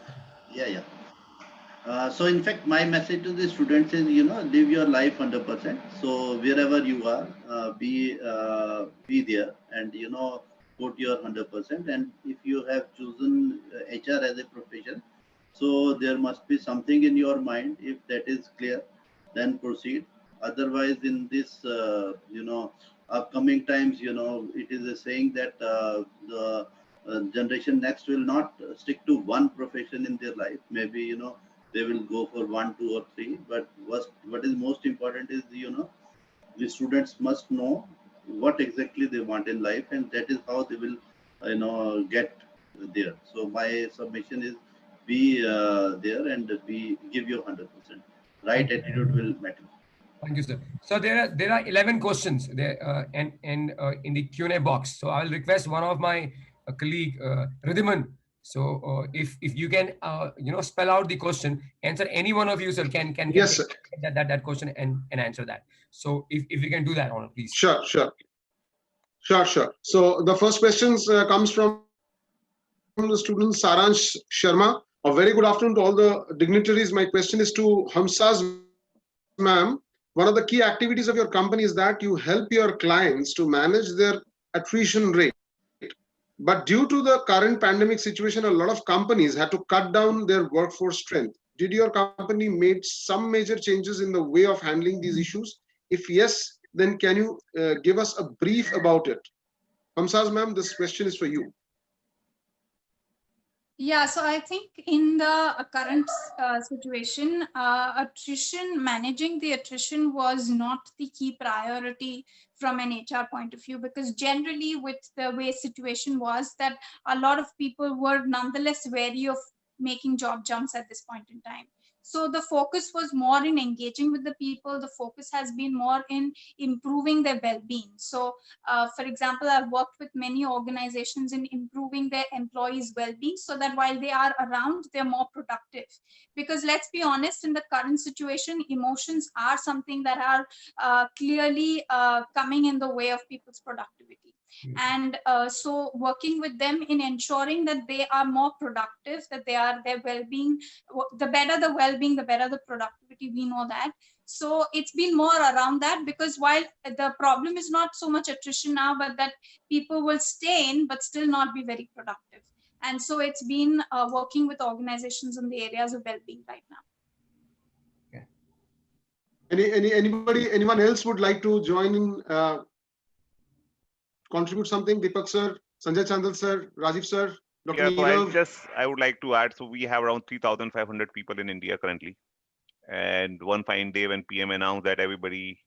So in fact, my message to the students is, live your life 100%. So wherever you are, be there and, put your 100%. And if you have chosen HR as a profession, so there must be something in your mind. If that is clear, then proceed. Otherwise, in this, upcoming times, it is a saying that the generation next will not stick to one profession in their life. Maybe, they will go for 1, 2, or 3. But what is most important is, the students must know what exactly they want in life, and that is how they will, get there. So my submission is be there and give your 100%. Right attitude will matter. Thank you, sir. So there are 11 questions there and in the Q&A box. So I'll request one of my colleague Ridhiman. So if you can spell out the question, answer any one of you, sir, can yes, that question and answer that. So if you can do that, Honor, please. Sure. So the first questions comes from the student Saransh Sharma. A very good afternoon to all the dignitaries. My question is to Hamsaz ma'am. One of the key activities of your company is that you help your clients to manage their attrition rate. But due to the current pandemic situation, a lot of companies had to cut down their workforce strength. did your company made some major changes in the way of handling these issues? If yes, then can you give us a brief about it? Hamsaz ma'am, this question is for you. Yeah, so I think in the current situation, managing the attrition was not the key priority from an HR point of view, because generally with the way situation was that a lot of people were nonetheless wary of making job jumps at this point in time. So the focus was more in engaging with the people. The focus has been more in improving their well-being. So for example, I've worked with many organizations in improving their employees' well-being so that while they are around, they're more productive. Because let's be honest, in the current situation, emotions are something that are clearly coming in the way of people's productivity. And so working with them in ensuring that they are more productive, that their well-being, the better the well-being, the better the productivity, we know that. So it's been more around that, because while the problem is not so much attrition now, but that people will stay in but still not be very productive. And so it's been working with organizations in the areas of well-being right now. Anyone else would like to join in, contribute something? Deepak sir, Sanjay Chandal sir, Rajiv sir, Dr. Yeah, so I would like to add, so we have around 3,500 people in India currently. And one fine day when PM announced that everybody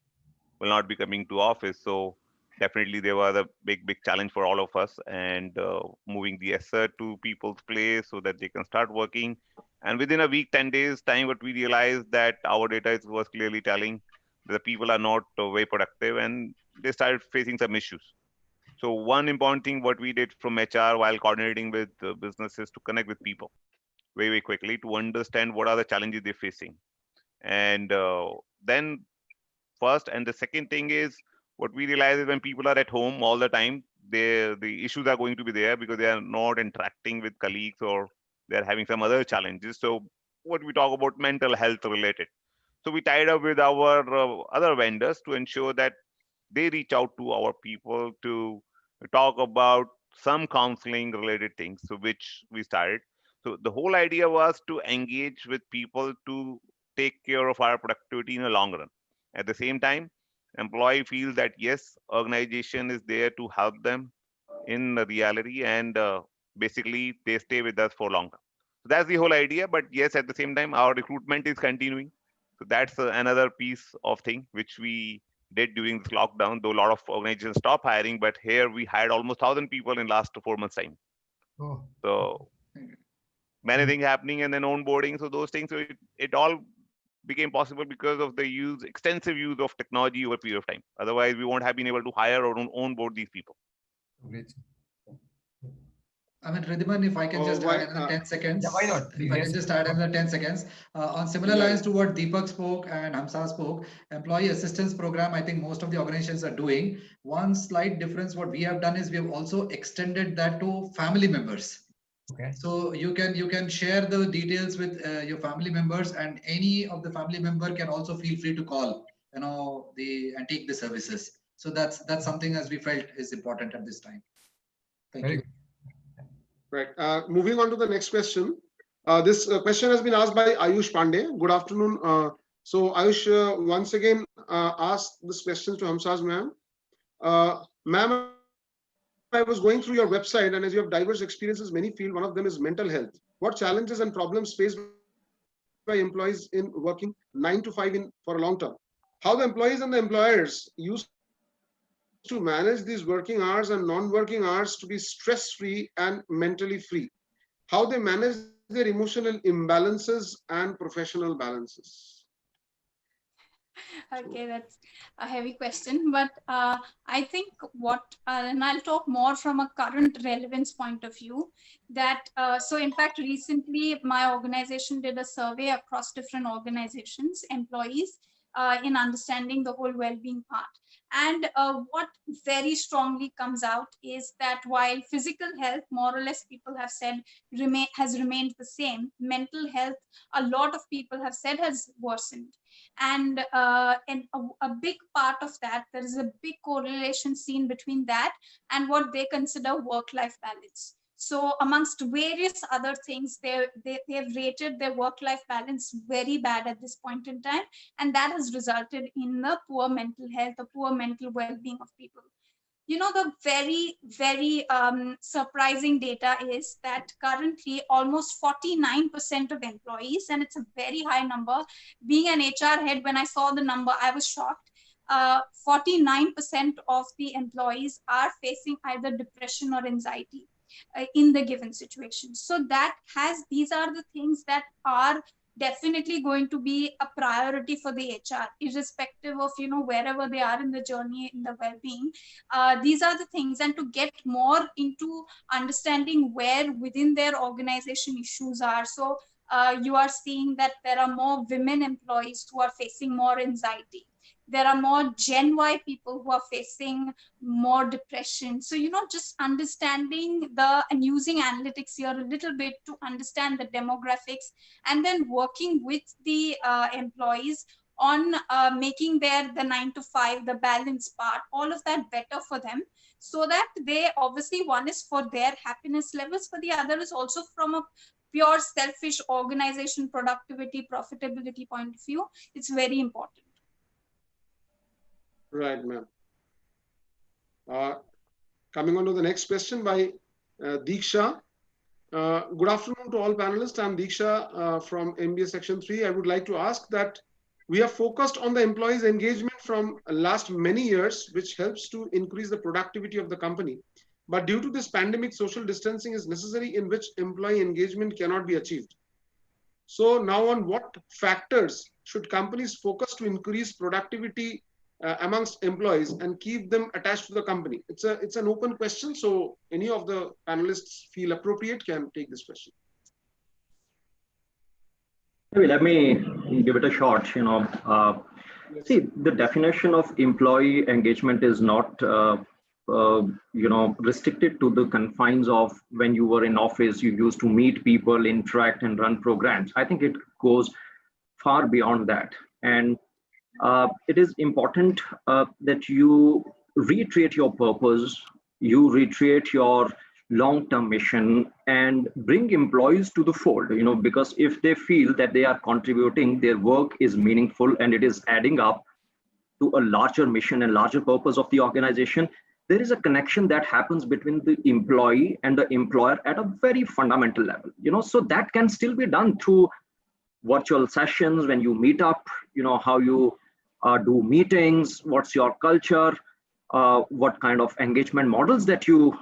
will not be coming to office, so definitely there was a big challenge for all of us, and moving the assert to people's place so that they can start working. And within a week, 10 days time, what we realized that our data was clearly telling that the people are not very productive, and they started facing some issues. So one important thing what we did from HR while coordinating with businesses to connect with people very quickly to understand what are the challenges they're facing. And then first, and the second thing is what we realize is when people are at home all the time, the issues are going to be there because they are not interacting with colleagues or they're having some other challenges. So what we talk about mental health related. So we tied up with our other vendors to ensure that they reach out to our people to talk about some counseling related things, so which we started. So the whole idea was to engage with people to take care of our productivity in the long run. At the same time, employee feels that yes, organization is there to help them in the reality, and basically they stay with us for longer. So that's the whole idea. But yes, at the same time, our recruitment is continuing. So that's another piece of thing which we did during this lockdown, though a lot of organizations stopped hiring, but here we hired almost 1,000 people in last 4 months time. Oh. So many things happening and then onboarding. So those things, so it all became possible because of the extensive use of technology over a period of time. Otherwise, we won't have been able to hire or onboard these people. Great. I mean, Ridhiman, if I can just add another 10 seconds. Yeah, why not? If I can just add another 10 seconds. On similar lines to what Deepak spoke and Hamsa spoke, employee assistance program, I think most of the organizations are doing. One slight difference, what we have done is we have also extended that to family members. Okay. So you can share the details with your family members, and any of the family member can also feel free to call, and take the services. So that's something as we felt is important at this time. Thank you. Right. Moving on to the next question. This question has been asked by Ayush Pandey. Good afternoon. So Ayush once again asked this question to Hamsaz ma'am. Ma'am, I was going through your website, and as you have diverse experiences, many feel one of them is mental health. What challenges and problems faced by employees in working 9 to 5 for a long term? How the employees and the employers used to manage these working hours and non-working hours to be stress-free and mentally free? How they manage their emotional imbalances and professional balances? Okay, that's a heavy question, but I think and I'll talk more from a current relevance point of view, that so in fact recently my organization did a survey across different organizations, employees, in understanding the whole well-being part. And what very strongly comes out is that while physical health, more or less people have said has remained the same, mental health, a lot of people have said has worsened. And a big part of that, there is a big correlation seen between that and what they consider work-life balance. So amongst various other things, they've rated their work-life balance very bad at this point in time. And that has resulted in the poor mental health, the poor mental well-being of people. You know, the very, very surprising data is that currently almost 49% of employees, and it's a very high number. Being an HR head, when I saw the number, I was shocked. 49% of the employees are facing either depression or anxiety in the given situation. So these are the things that are definitely going to be a priority for the HR, irrespective of, you know, wherever they are in the journey, in the well-being. These are the things, and to get more into understanding where within their organization issues are. So you are seeing that there are more women employees who are facing more anxiety. There are more Gen Y people who are facing more depression. So, you know, just understanding and using analytics here a little bit to understand the demographics, and then working with the employees on making the 9 to 5, the balance part, all of that better for them, so that they obviously, one is for their happiness levels, but the other is also from a pure selfish organization, productivity, profitability point of view. It's very important. Right, ma'am. Coming on to the next question by Deeksha. Good afternoon to all panelists. I'm Deeksha from MBA Section 3. I would like to ask that we have focused on the employees' engagement from last many years, which helps to increase the productivity of the company. But due to this pandemic, social distancing is necessary, in which employee engagement cannot be achieved. So now, on what factors should companies focus to increase productivity amongst employees and keep them attached to the company? It's an open question, so any of the panelists feel appropriate can take this question. Maybe let me give it a shot. See, the definition of employee engagement is not restricted to the confines of when you were in office, you used to meet people, interact, and run programs. I think it goes far beyond that. And it is important that you reiterate your purpose, you reiterate your long-term mission, and bring employees to the fold, because if they feel that they are contributing, their work is meaningful and it is adding up to a larger mission and larger purpose of the organization, there is a connection that happens between the employee and the employer at a very fundamental level. So that can still be done through virtual sessions when you meet up, how you do meetings, what's your culture, what kind of engagement models that you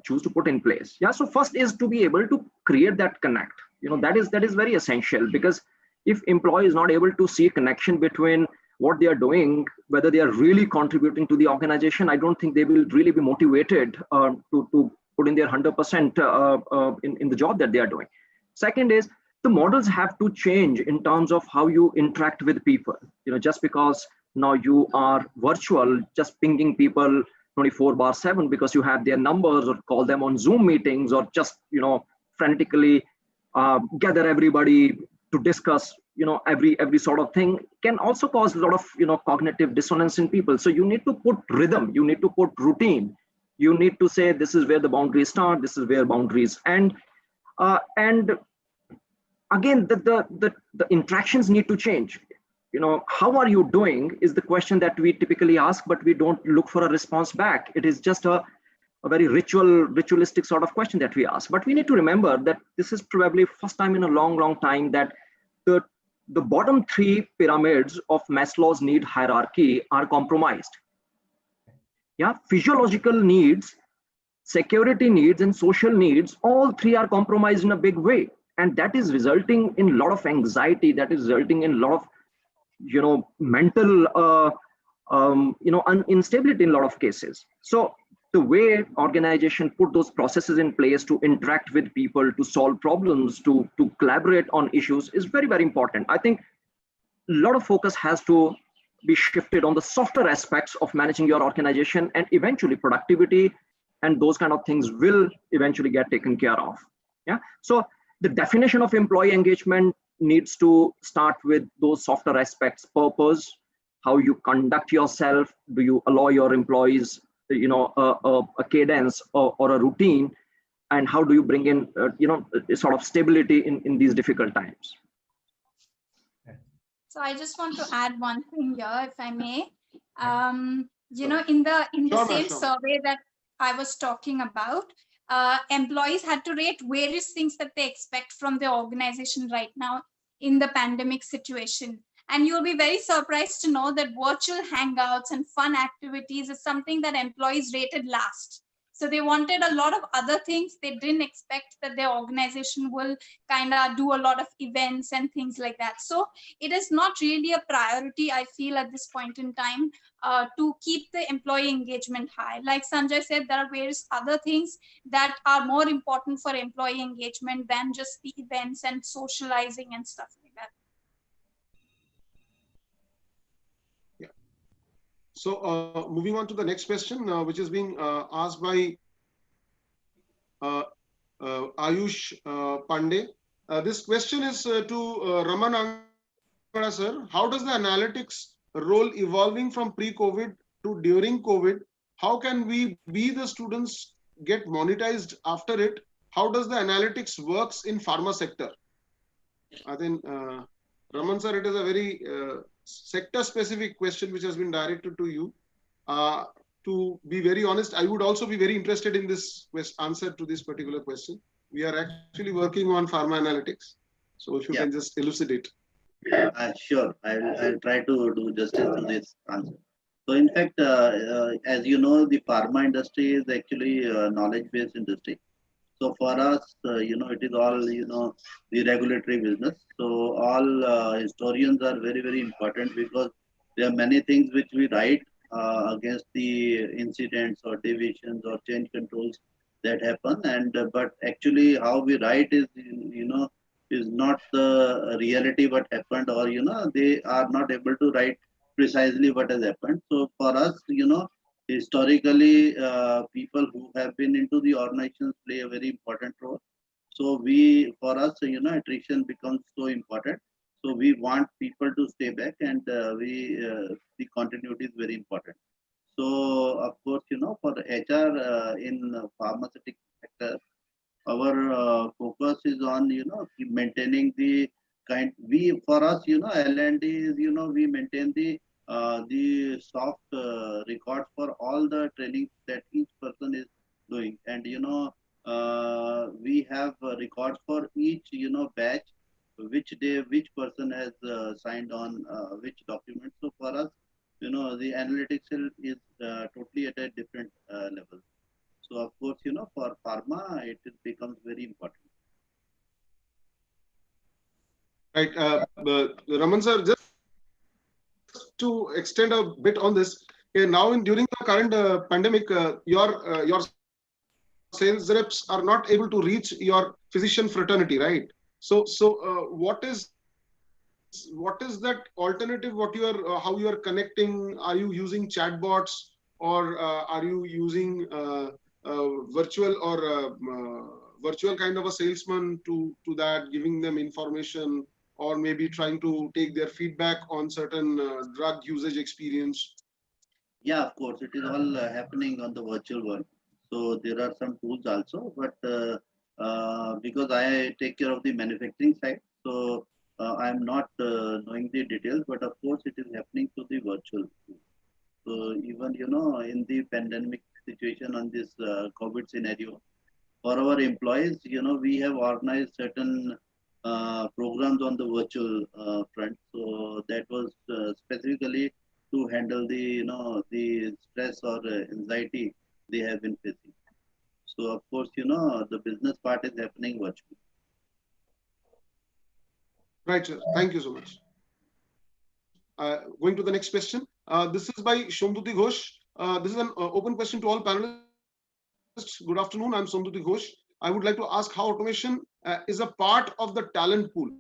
choose to put in place. Yeah. So first is to be able to create that connect. That is very essential, because if employee is not able to see a connection between what they are doing, whether they are really contributing to the organization, I don't think they will really be motivated to put in their 100% in the job that they are doing. Second is, the models have to change in terms of how you interact with people. Just because now you are virtual, just pinging people 24/7 because you have their numbers, or call them on Zoom meetings, or just frantically gather everybody to discuss every sort of thing, can also cause a lot of cognitive dissonance in people. So you need to put rhythm, you need to put routine, you need to say this is where the boundaries start, this is where boundaries end, and again, the interactions need to change. How are you doing is the question that we typically ask, but we don't look for a response back. It is just a very ritualistic sort of question that we ask. But we need to remember that this is probably first time in a long time that the bottom 3 pyramids of Maslow's need hierarchy are compromised. Yeah, physiological needs, security needs, and social needs, all 3 are compromised in a big way. And that is resulting in a lot of anxiety, that is resulting in a lot of, mental, instability in a lot of cases. So the way organization put those processes in place to interact with people, to solve problems, to collaborate on issues is very, very important. I think a lot of focus has to be shifted on the softer aspects of managing your organization, and eventually productivity and those kind of things will eventually get taken care of. Yeah. So the definition of employee engagement needs to start with those softer aspects: purpose, how you conduct yourself, do you allow your employees, a cadence or a routine, and how do you bring in, a sort of stability in these difficult times? So I just want to add one thing here, if I may. In the Sure, same sure. survey that I was talking about, employees had to rate various things that they expect from their organization right now in the pandemic situation. And you'll be very surprised to know that virtual hangouts and fun activities is something that employees rated last. So they wanted a lot of other things. They didn't expect that their organization will kind of do a lot of events and things like that. So it is not really a priority, I feel, at this point in time, to keep the employee engagement high. Like Sanjay said, there are various other things that are more important for employee engagement than just the events and socializing and stuff like that. So moving on to the next question, which is being asked by Ayush Pandey. This question is to Raman Angada sir. How does the analytics role evolving from pre-COVID to during COVID? How can we the students get monetized after it? How does the analytics works in pharma sector? I think Raman sir, it is a very sector specific question which has been directed to you. To be very honest, I would also be very interested in this answer to this particular question. We are actually working on pharma analytics. So if you can just elucidate. Sure, I'll try to do justice to this answer. So in fact, as you know, the pharma industry is actually a knowledge-based industry. So for us, it is all, the regulatory business. So all historians are very, very important because there are many things which we write against the incidents or deviations or change controls that happen. And but actually how we write is, is not the reality what happened, or, they are not able to write precisely what has happened. So for us, historically, people who have been into the organizations play a very important role. So for us, attrition becomes so important. So we want people to stay back, and the continuity is very important. So of course, for the HR in pharmaceutical sector, our focus is on, maintaining the for us, L&D is, we maintain the soft records for all the trainings that each person is doing. And, we have records for each, batch, which day, which person has signed on which document. So for us, the analytics is totally at a different level. So of course, for pharma, it becomes very important. Right, Raman sir, just to extend a bit on this. Now, during the current pandemic, your sales reps are not able to reach your physician fraternity, right? So what is that alternative? What you are, how you are connecting? Are you using chatbots, or are you using virtual kind of a salesman to that, giving them information, or maybe trying to take their feedback on certain drug usage experience? Yeah, of course, it is all happening on the virtual world. So there are some tools also, but because I take care of the manufacturing side, so I'm not knowing the details, but of course it is happening through the virtual. So even, in the pandemic situation on this COVID scenario, for our employees, we have organized certain programs on the virtual front. So that was specifically to handle the, the stress or anxiety they have been facing. So of course, the business part is happening virtually. Right, sir. Thank you so much. Going to the next question. This is by Somduti Ghosh. This is an open question to all panelists. Good afternoon. I'm Somduti Ghosh. I would like to ask how automation is a part of the talent pool.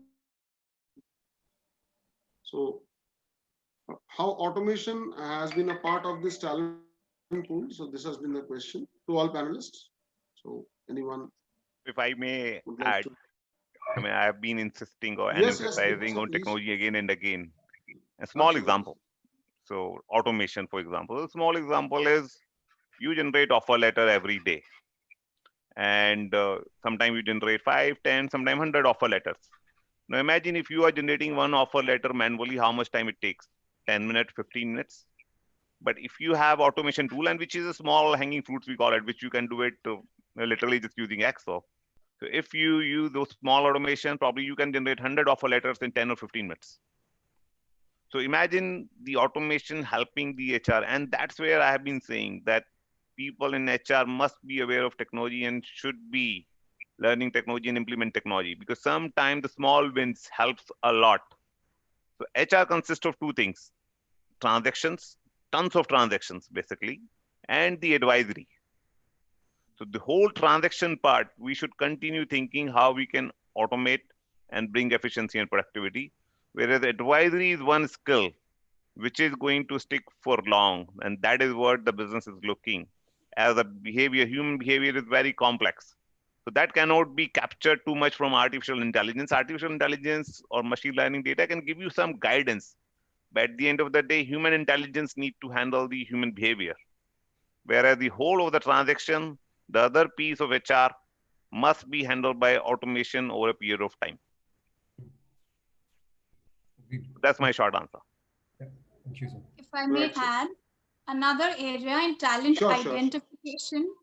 So, how automation has been a part of this talent pool. So this has been the question to all panelists. So anyone? If I may add, I have been insisting and emphasizing on technology again and again. A small example. So automation, for example, a small example is you generate offer letter every day. and sometimes you generate 5, 10, sometimes 100 offer letters. Now imagine if you are generating one offer letter manually, how much time it takes? 10 minutes, 15 minutes. But if you have automation tool, and which is a small hanging fruits, we call it, which you can do it literally just using Exo. So if you use those small automation, probably you can generate 100 offer letters in 10 or 15 minutes. So imagine the automation helping the HR. And that's where I have been saying that people in HR must be aware of technology and should be learning technology and implement technology, because sometimes the small wins helps a lot. So HR consists of two things: transactions, tons of transactions basically, and the advisory. So the whole transaction part, we should continue thinking how we can automate and bring efficiency and productivity. Whereas advisory is one skill which is going to stick for long. And that is what the business is looking. As a behavior, human behavior is very complex. So that cannot be captured too much from artificial intelligence. Artificial intelligence or machine learning data can give you some guidance. But at the end of the day, human intelligence need to handle the human behavior. Whereas the whole of the transaction, the other piece of HR must be handled by automation over a period of time. That's my short answer. Thank you, sir. If I may Right, sir. add, another area in talent Sure. identification,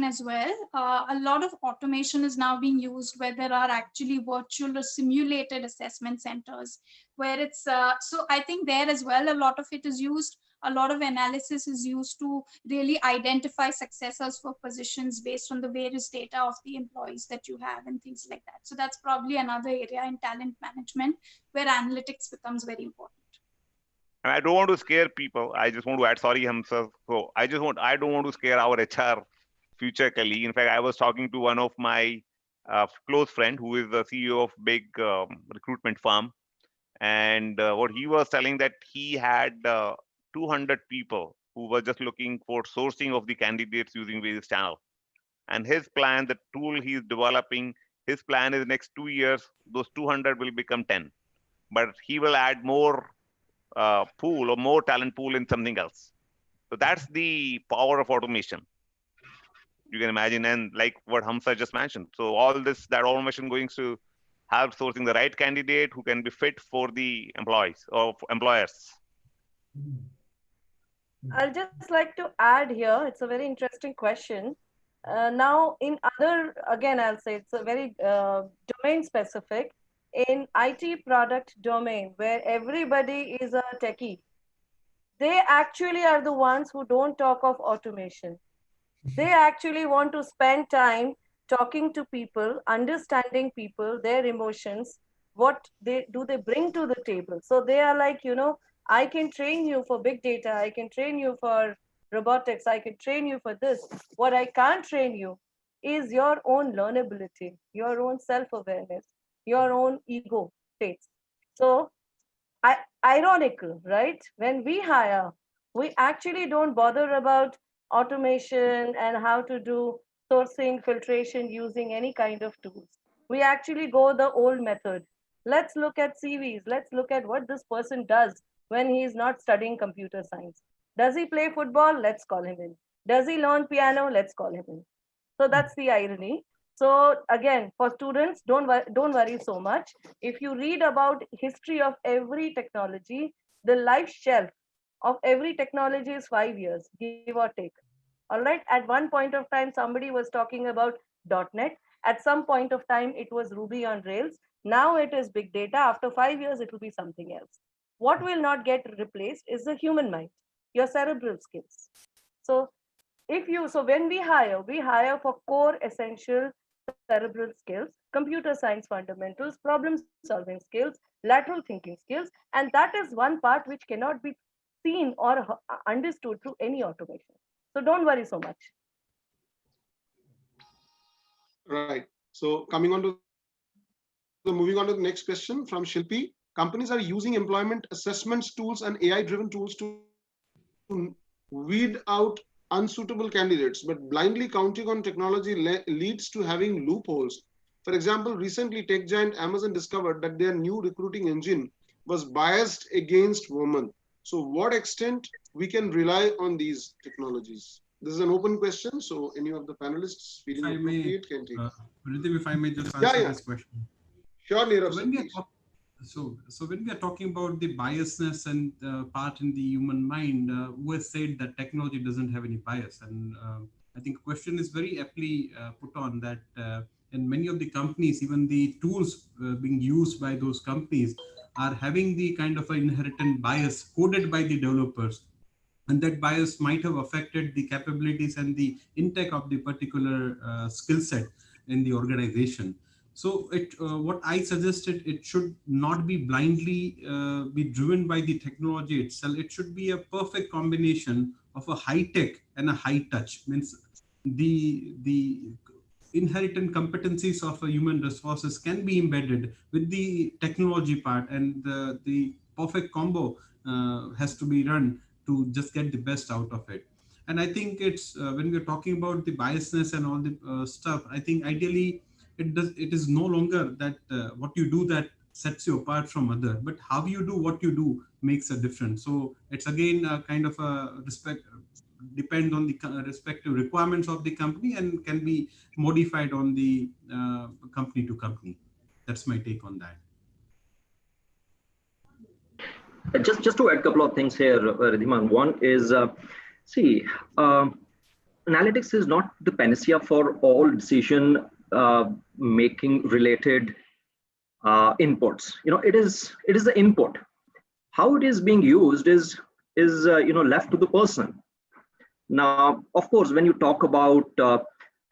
as well, a lot of automation is now being used where there are actually virtual or simulated assessment centers where it's, so I think there as well, a lot of it is used. A lot of analysis is used to really identify successors for positions based on the various data of the employees that you have and things like that. So that's probably another area in talent management where analytics becomes very important. And I don't want to scare people. I just want to add, sorry, Hamza. So I don't want to scare our HR future colleague. In fact, I was talking to one of my close friend who is the CEO of big recruitment firm. And what he was telling that he had 200 people who were just looking for sourcing of the candidates using various channels. And his plan, the tool he's developing, his plan is next 2 years, those 200 will become 10. But he will add more pool or more talent pool in something else. So that's the power of automation. You can imagine, and like what Hamza just mentioned. So all this, that automation going to help sourcing the right candidate who can be fit for the employees or employers. I'll just like to add here, it's a very interesting question. Now in other, again, I'll say it's a very domain specific. In IT product domain, where everybody is a techie, they actually are the ones who don't talk of automation. They actually want to spend time talking to people, understanding people, their emotions, what they bring to the table. So they are like, you know, I can train you for big data, I can train you for robotics, I can train you for this. What I can't train you is your own learnability, your own self-awareness, your own ego states. So ironical, right? When we hire, we actually don't bother about automation and how to do sourcing, filtration using any kind of tools. We actually go the old method. Let's look at CVs. Let's look at what this person does when he is not studying computer science. Does he play football? Let's call him in. Does he learn piano? Let's call him in. So that's the irony. So again, for students, don't worry so much. If you read about history of every technology, the life shelf of every technology is 5 years, give or take. All right. At one point of time, somebody was talking about .NET. At some point of time, it was Ruby on Rails. Now it is big data. After 5 years, it will be something else. What will not get replaced is the human mind, your cerebral skills. So when we hire for core essential cerebral skills, computer science fundamentals, problem solving skills, lateral thinking skills, and that is one part which cannot be seen or understood through any automation. So don't worry so much. Right. So moving on to the next question from Shilpi. Companies are using employment assessments tools and AI-driven tools to weed out unsuitable candidates, but blindly counting on technology leads to having loopholes. For example, recently tech giant Amazon discovered that their new recruiting engine was biased against women. So what extent we can rely on these technologies? This is an open question, so any of the panelists feeling If I may, appropriate can take. Pradeep, if I may just answer this question. Sure, Nirav. So when we are so when we are talking about the biasness and part in the human mind, who has said that technology doesn't have any bias? And I think the question is very aptly put on that in many of the companies, even the tools being used by those companies are having the kind of an inherent bias coded by the developers. And that bias might have affected the capabilities and the intake of the particular skill set in the organization. So what I suggested, it should not be blindly be driven by the technology itself. It should be a perfect combination of a high tech and a high touch. Means the inherent competencies of a human resources can be embedded with the technology part, and the perfect combo has to be run to just get the best out of it. And I think it's when we're talking about the biasness and all the stuff, I think ideally it is no longer that what you do that sets you apart from other, but how you do what you do makes a difference. So it's again a kind of a depend on the respective requirements of the company and can be modified on the company to company. That's my take on that. Just to add a couple of things here, Ridhiman. One is, analytics is not the panacea for all decision making related inputs. It is the input. How it is being used is left to the person. Now, of course, when you talk about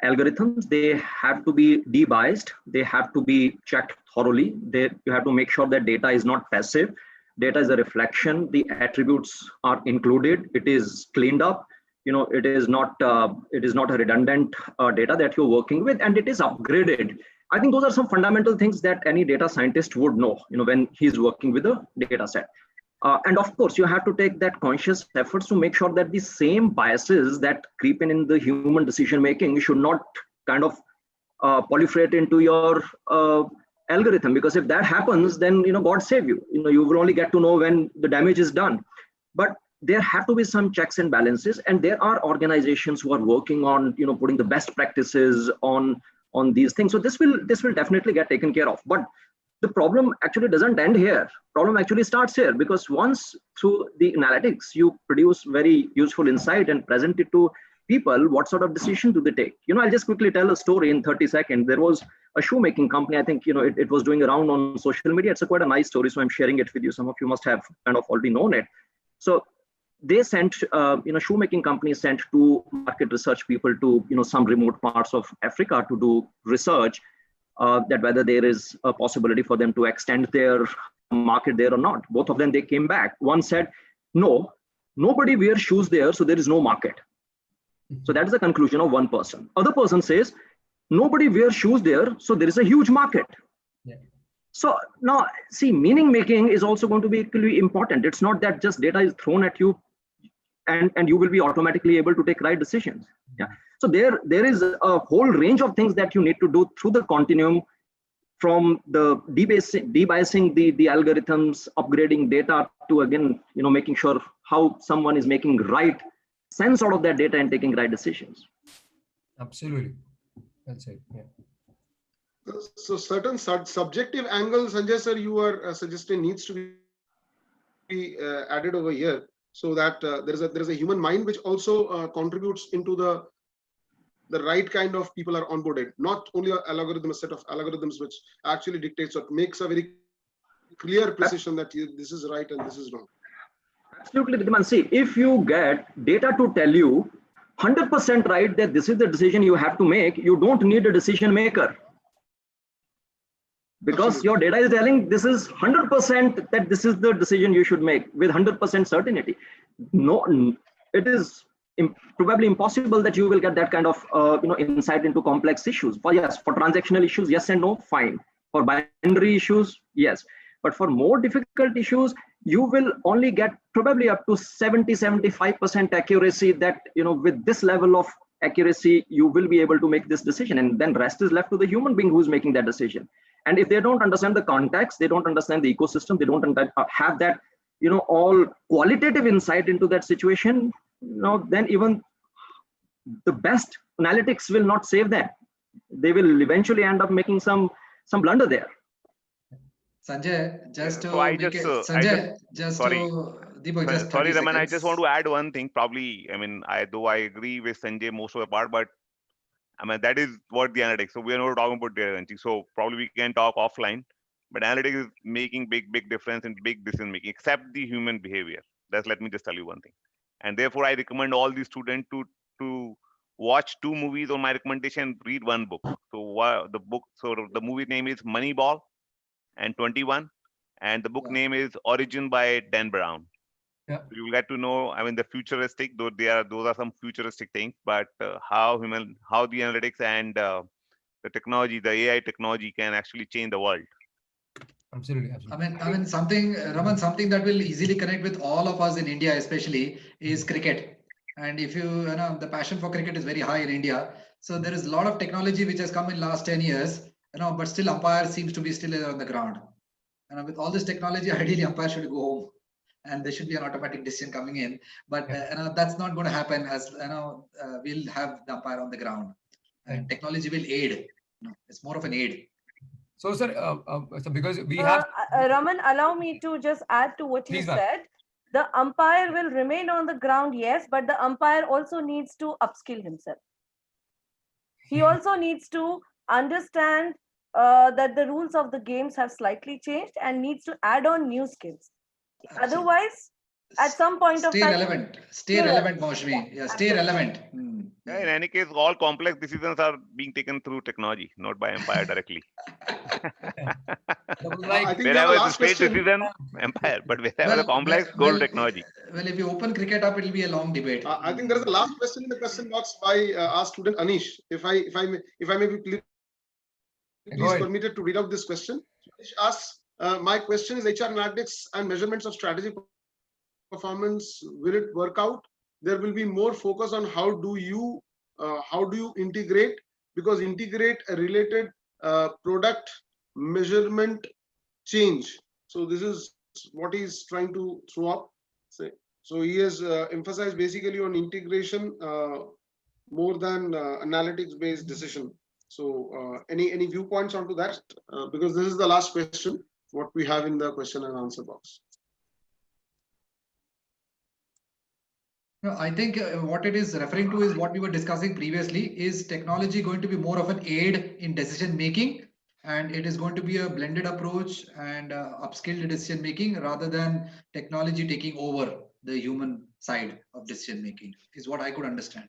algorithms, they have to be debiased. They have to be checked thoroughly. You have to make sure that data is not passive. Data is a reflection. The attributes are included. It is cleaned up. It is not a redundant data that you're working with, and it is upgraded. I think those are some fundamental things that any data scientist would know, when he's working with a data set. And of course, you have to take that conscious efforts to make sure that the same biases that creep in the human decision making should not kind of proliferate into your algorithm, because if that happens, then God save you. You will only get to know when the damage is done. But there have to be some checks and balances, and there are organizations who are working on putting the best practices on these things. So this will definitely get taken care of. But the problem actually doesn't end here. Problem actually starts here, because once through the analytics you produce very useful insight and present it to people, what sort of decision do they take? I'll just quickly tell a story in 30 seconds. There was a shoemaking company. I think it was doing around on social media. It's quite a nice story, so I'm sharing it with you. Some of you must have kind of already known it. So they sent, shoemaking companies sent two market research people to some remote parts of Africa to do research that whether there is a possibility for them to extend their market there or not. Both of them, they came back. One said, no, nobody wears shoes there, so there is no market. So that is the conclusion of one person. Other person says, nobody wears shoes there, so there is a huge market. Yeah. So now, see, meaning making is also going to be equally important. It's not that just data is thrown at you and you will be automatically able to take right decisions. Yeah. So there is a whole range of things that you need to do through the continuum, from the debiasing the algorithms, upgrading data, to again, making sure how someone is making right sense out of that data and taking right decisions. Absolutely. That's it. Yeah. So certain subjective angles, Sanjay sir, you are suggesting needs to be added over here, so that there is a human mind which also contributes into the right kind of people are onboarded. Not only a set of algorithms which actually dictates or makes a very clear precision that this is right and this is wrong. Absolutely, Ridhiman. See, if you get data to tell you 100% right that this is the decision you have to make, you don't need a decision maker. Because your data is telling this is 100% that this is the decision you should make with 100% certainty. No, it is probably impossible that you will get that kind of insight into complex issues. For transactional issues, yes and no, fine. For binary issues, yes. But for more difficult issues, you will only get probably up to 70-75% accuracy, that with this level of accuracy you will be able to make this decision, and then rest is left to the human being who is making that decision. And if they don't understand the context, they don't understand the ecosystem, they don't have that all qualitative insight into that situation, then even the best analytics will not save them. They will eventually end up making some blunder there. Sanjay, just to So I make just, it, Sanjay, just sorry. to Deepak, just 30 Sorry, Raman, I seconds. just want to add one thing. Probably, I mean, though I agree with Sanjay most of the part, but I mean, that is what the analytics. So we are not talking about data entry. So probably we can talk offline, but analytics is making big difference in big decision making, except the human behavior. Let me just tell you one thing. And therefore I recommend all the students to watch 2 movies on my recommendation, read 1 book. So the movie name is Moneyball and 21. And the book name is Origin by Dan Brown. Yeah. So you will get to know, I mean, the futuristic, though those are some futuristic things, but how the analytics and the technology, the AI technology can actually change the world. Absolutely. I mean, something, Raman, something that will easily connect with all of us in India, especially, is cricket. And if you know, the passion for cricket is very high in India. So there is a lot of technology which has come in last 10 years, but still umpire seems to be still on the ground. And with all this technology, ideally umpire should go home, and there should be an automatic decision coming in. But that's not going to happen, as we'll have the umpire on the ground, and technology will aid. It's more of an aid. So, sir, so because we have Raman, allow me to just add to what you said. The umpire will remain on the ground, yes, but the umpire also needs to upskill himself. He also needs to understand that the rules of the games have slightly changed and needs to add on new skills. Otherwise, at some point of time, stay relevant, Maushami. Yeah, stay relevant. Yeah, in any case, all complex decisions are being taken through technology, not by umpire directly. I think wherever it's a straight decision, umpire, but wherever the complex, go to technology. Well, if you open cricket up, it will be a long debate. I think there is a last question in the question box by our student Anish. If I may be please permitted to read out this question. Anish asks, my question is HR analytics and measurements of strategy performance, will it work out? There will be more focus on how do you integrate, because integrate a related product measurement change. So this is what he's trying to throw up. So he has emphasized basically on integration more than analytics based decision. So any viewpoints onto that? Because this is the last question what we have in the question and answer box. No, I think what it is referring to is what we were discussing previously. Is technology going to be more of an aid in decision making, and it is going to be a blended approach and upskilled decision making rather than technology taking over the human side of decision making, is what I could understand.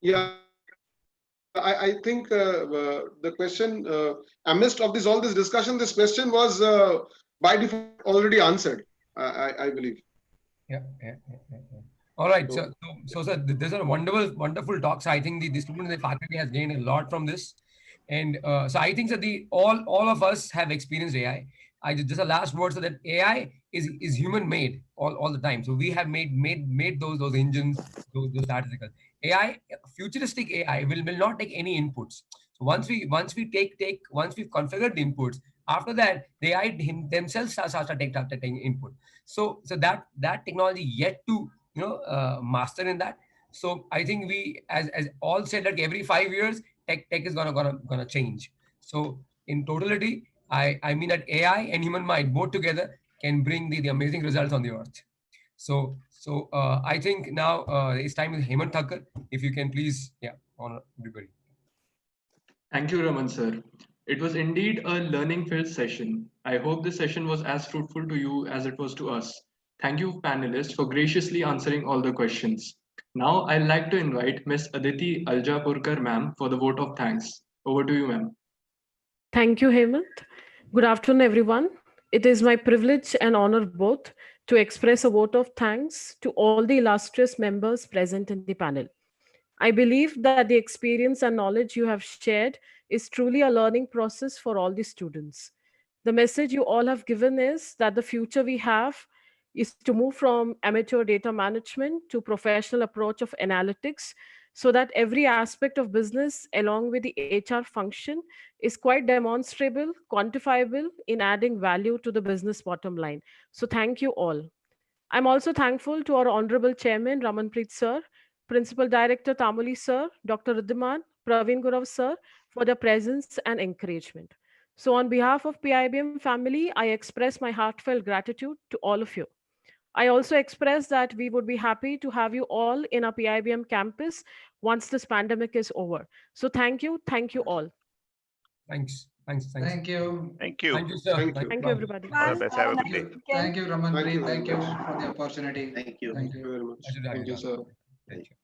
Yeah, I think the question amidst of all this discussion, this question was by default already answered, I believe. Yeah. All right. So sir, these are wonderful talks. I think the students and the faculty has gained a lot from this. And so I think that all of us have experienced AI. Just a last word, so that AI is human made all the time. So we have made those engines, those statistical AI, futuristic AI will not take any inputs. So once we've configured the inputs, after that the AI themselves start taking input. So that technology yet to master in that. So I think we as all said that every 5 years tech is gonna change. So in totality, I mean that AI and human mind both together can bring the amazing results on the earth. So I think now it's time with Hemant Thakkar. If you can please, honor everybody. Thank you, Raman sir. It was indeed a learning-filled session. I hope this session was as fruitful to you as it was to us. Thank you, panelists, for graciously answering all the questions. Now, I'd like to invite Ms. Aditi Aljapurkar, ma'am, for the vote of thanks. Over to you, ma'am. Thank you, Hemant. Good afternoon, everyone. It is my privilege and honor both to express a vote of thanks to all the illustrious members present in the panel. I believe that the experience and knowledge you have shared is truly a learning process for all the students. The message you all have given is that the future we have is to move from amateur data management to professional approach of analytics, so that every aspect of business along with the HR function is quite demonstrable, quantifiable in adding value to the business bottom line. So thank you all. I'm also thankful to our Honorable Chairman, Ramanpreet Sir, Principal Director Tamuli Sir, Dr. Riddiman, Praveen Gaurav Sir for their presence and encouragement. So on behalf of PIBM family, I express my heartfelt gratitude to all of you. I also express that we would be happy to have you all in our PIBM campus once this pandemic is over. So thank you all. Thanks. Thank you. Thank you. Thank you, sir. Thank you. Thank you, everybody. All the best. Have a good day. Thank you, Raman. Thank you Thank very you much. for the opportunity. Thank you. Thank Thank you. you very much. Pleasure to have Thank you, you, sir. Thank you.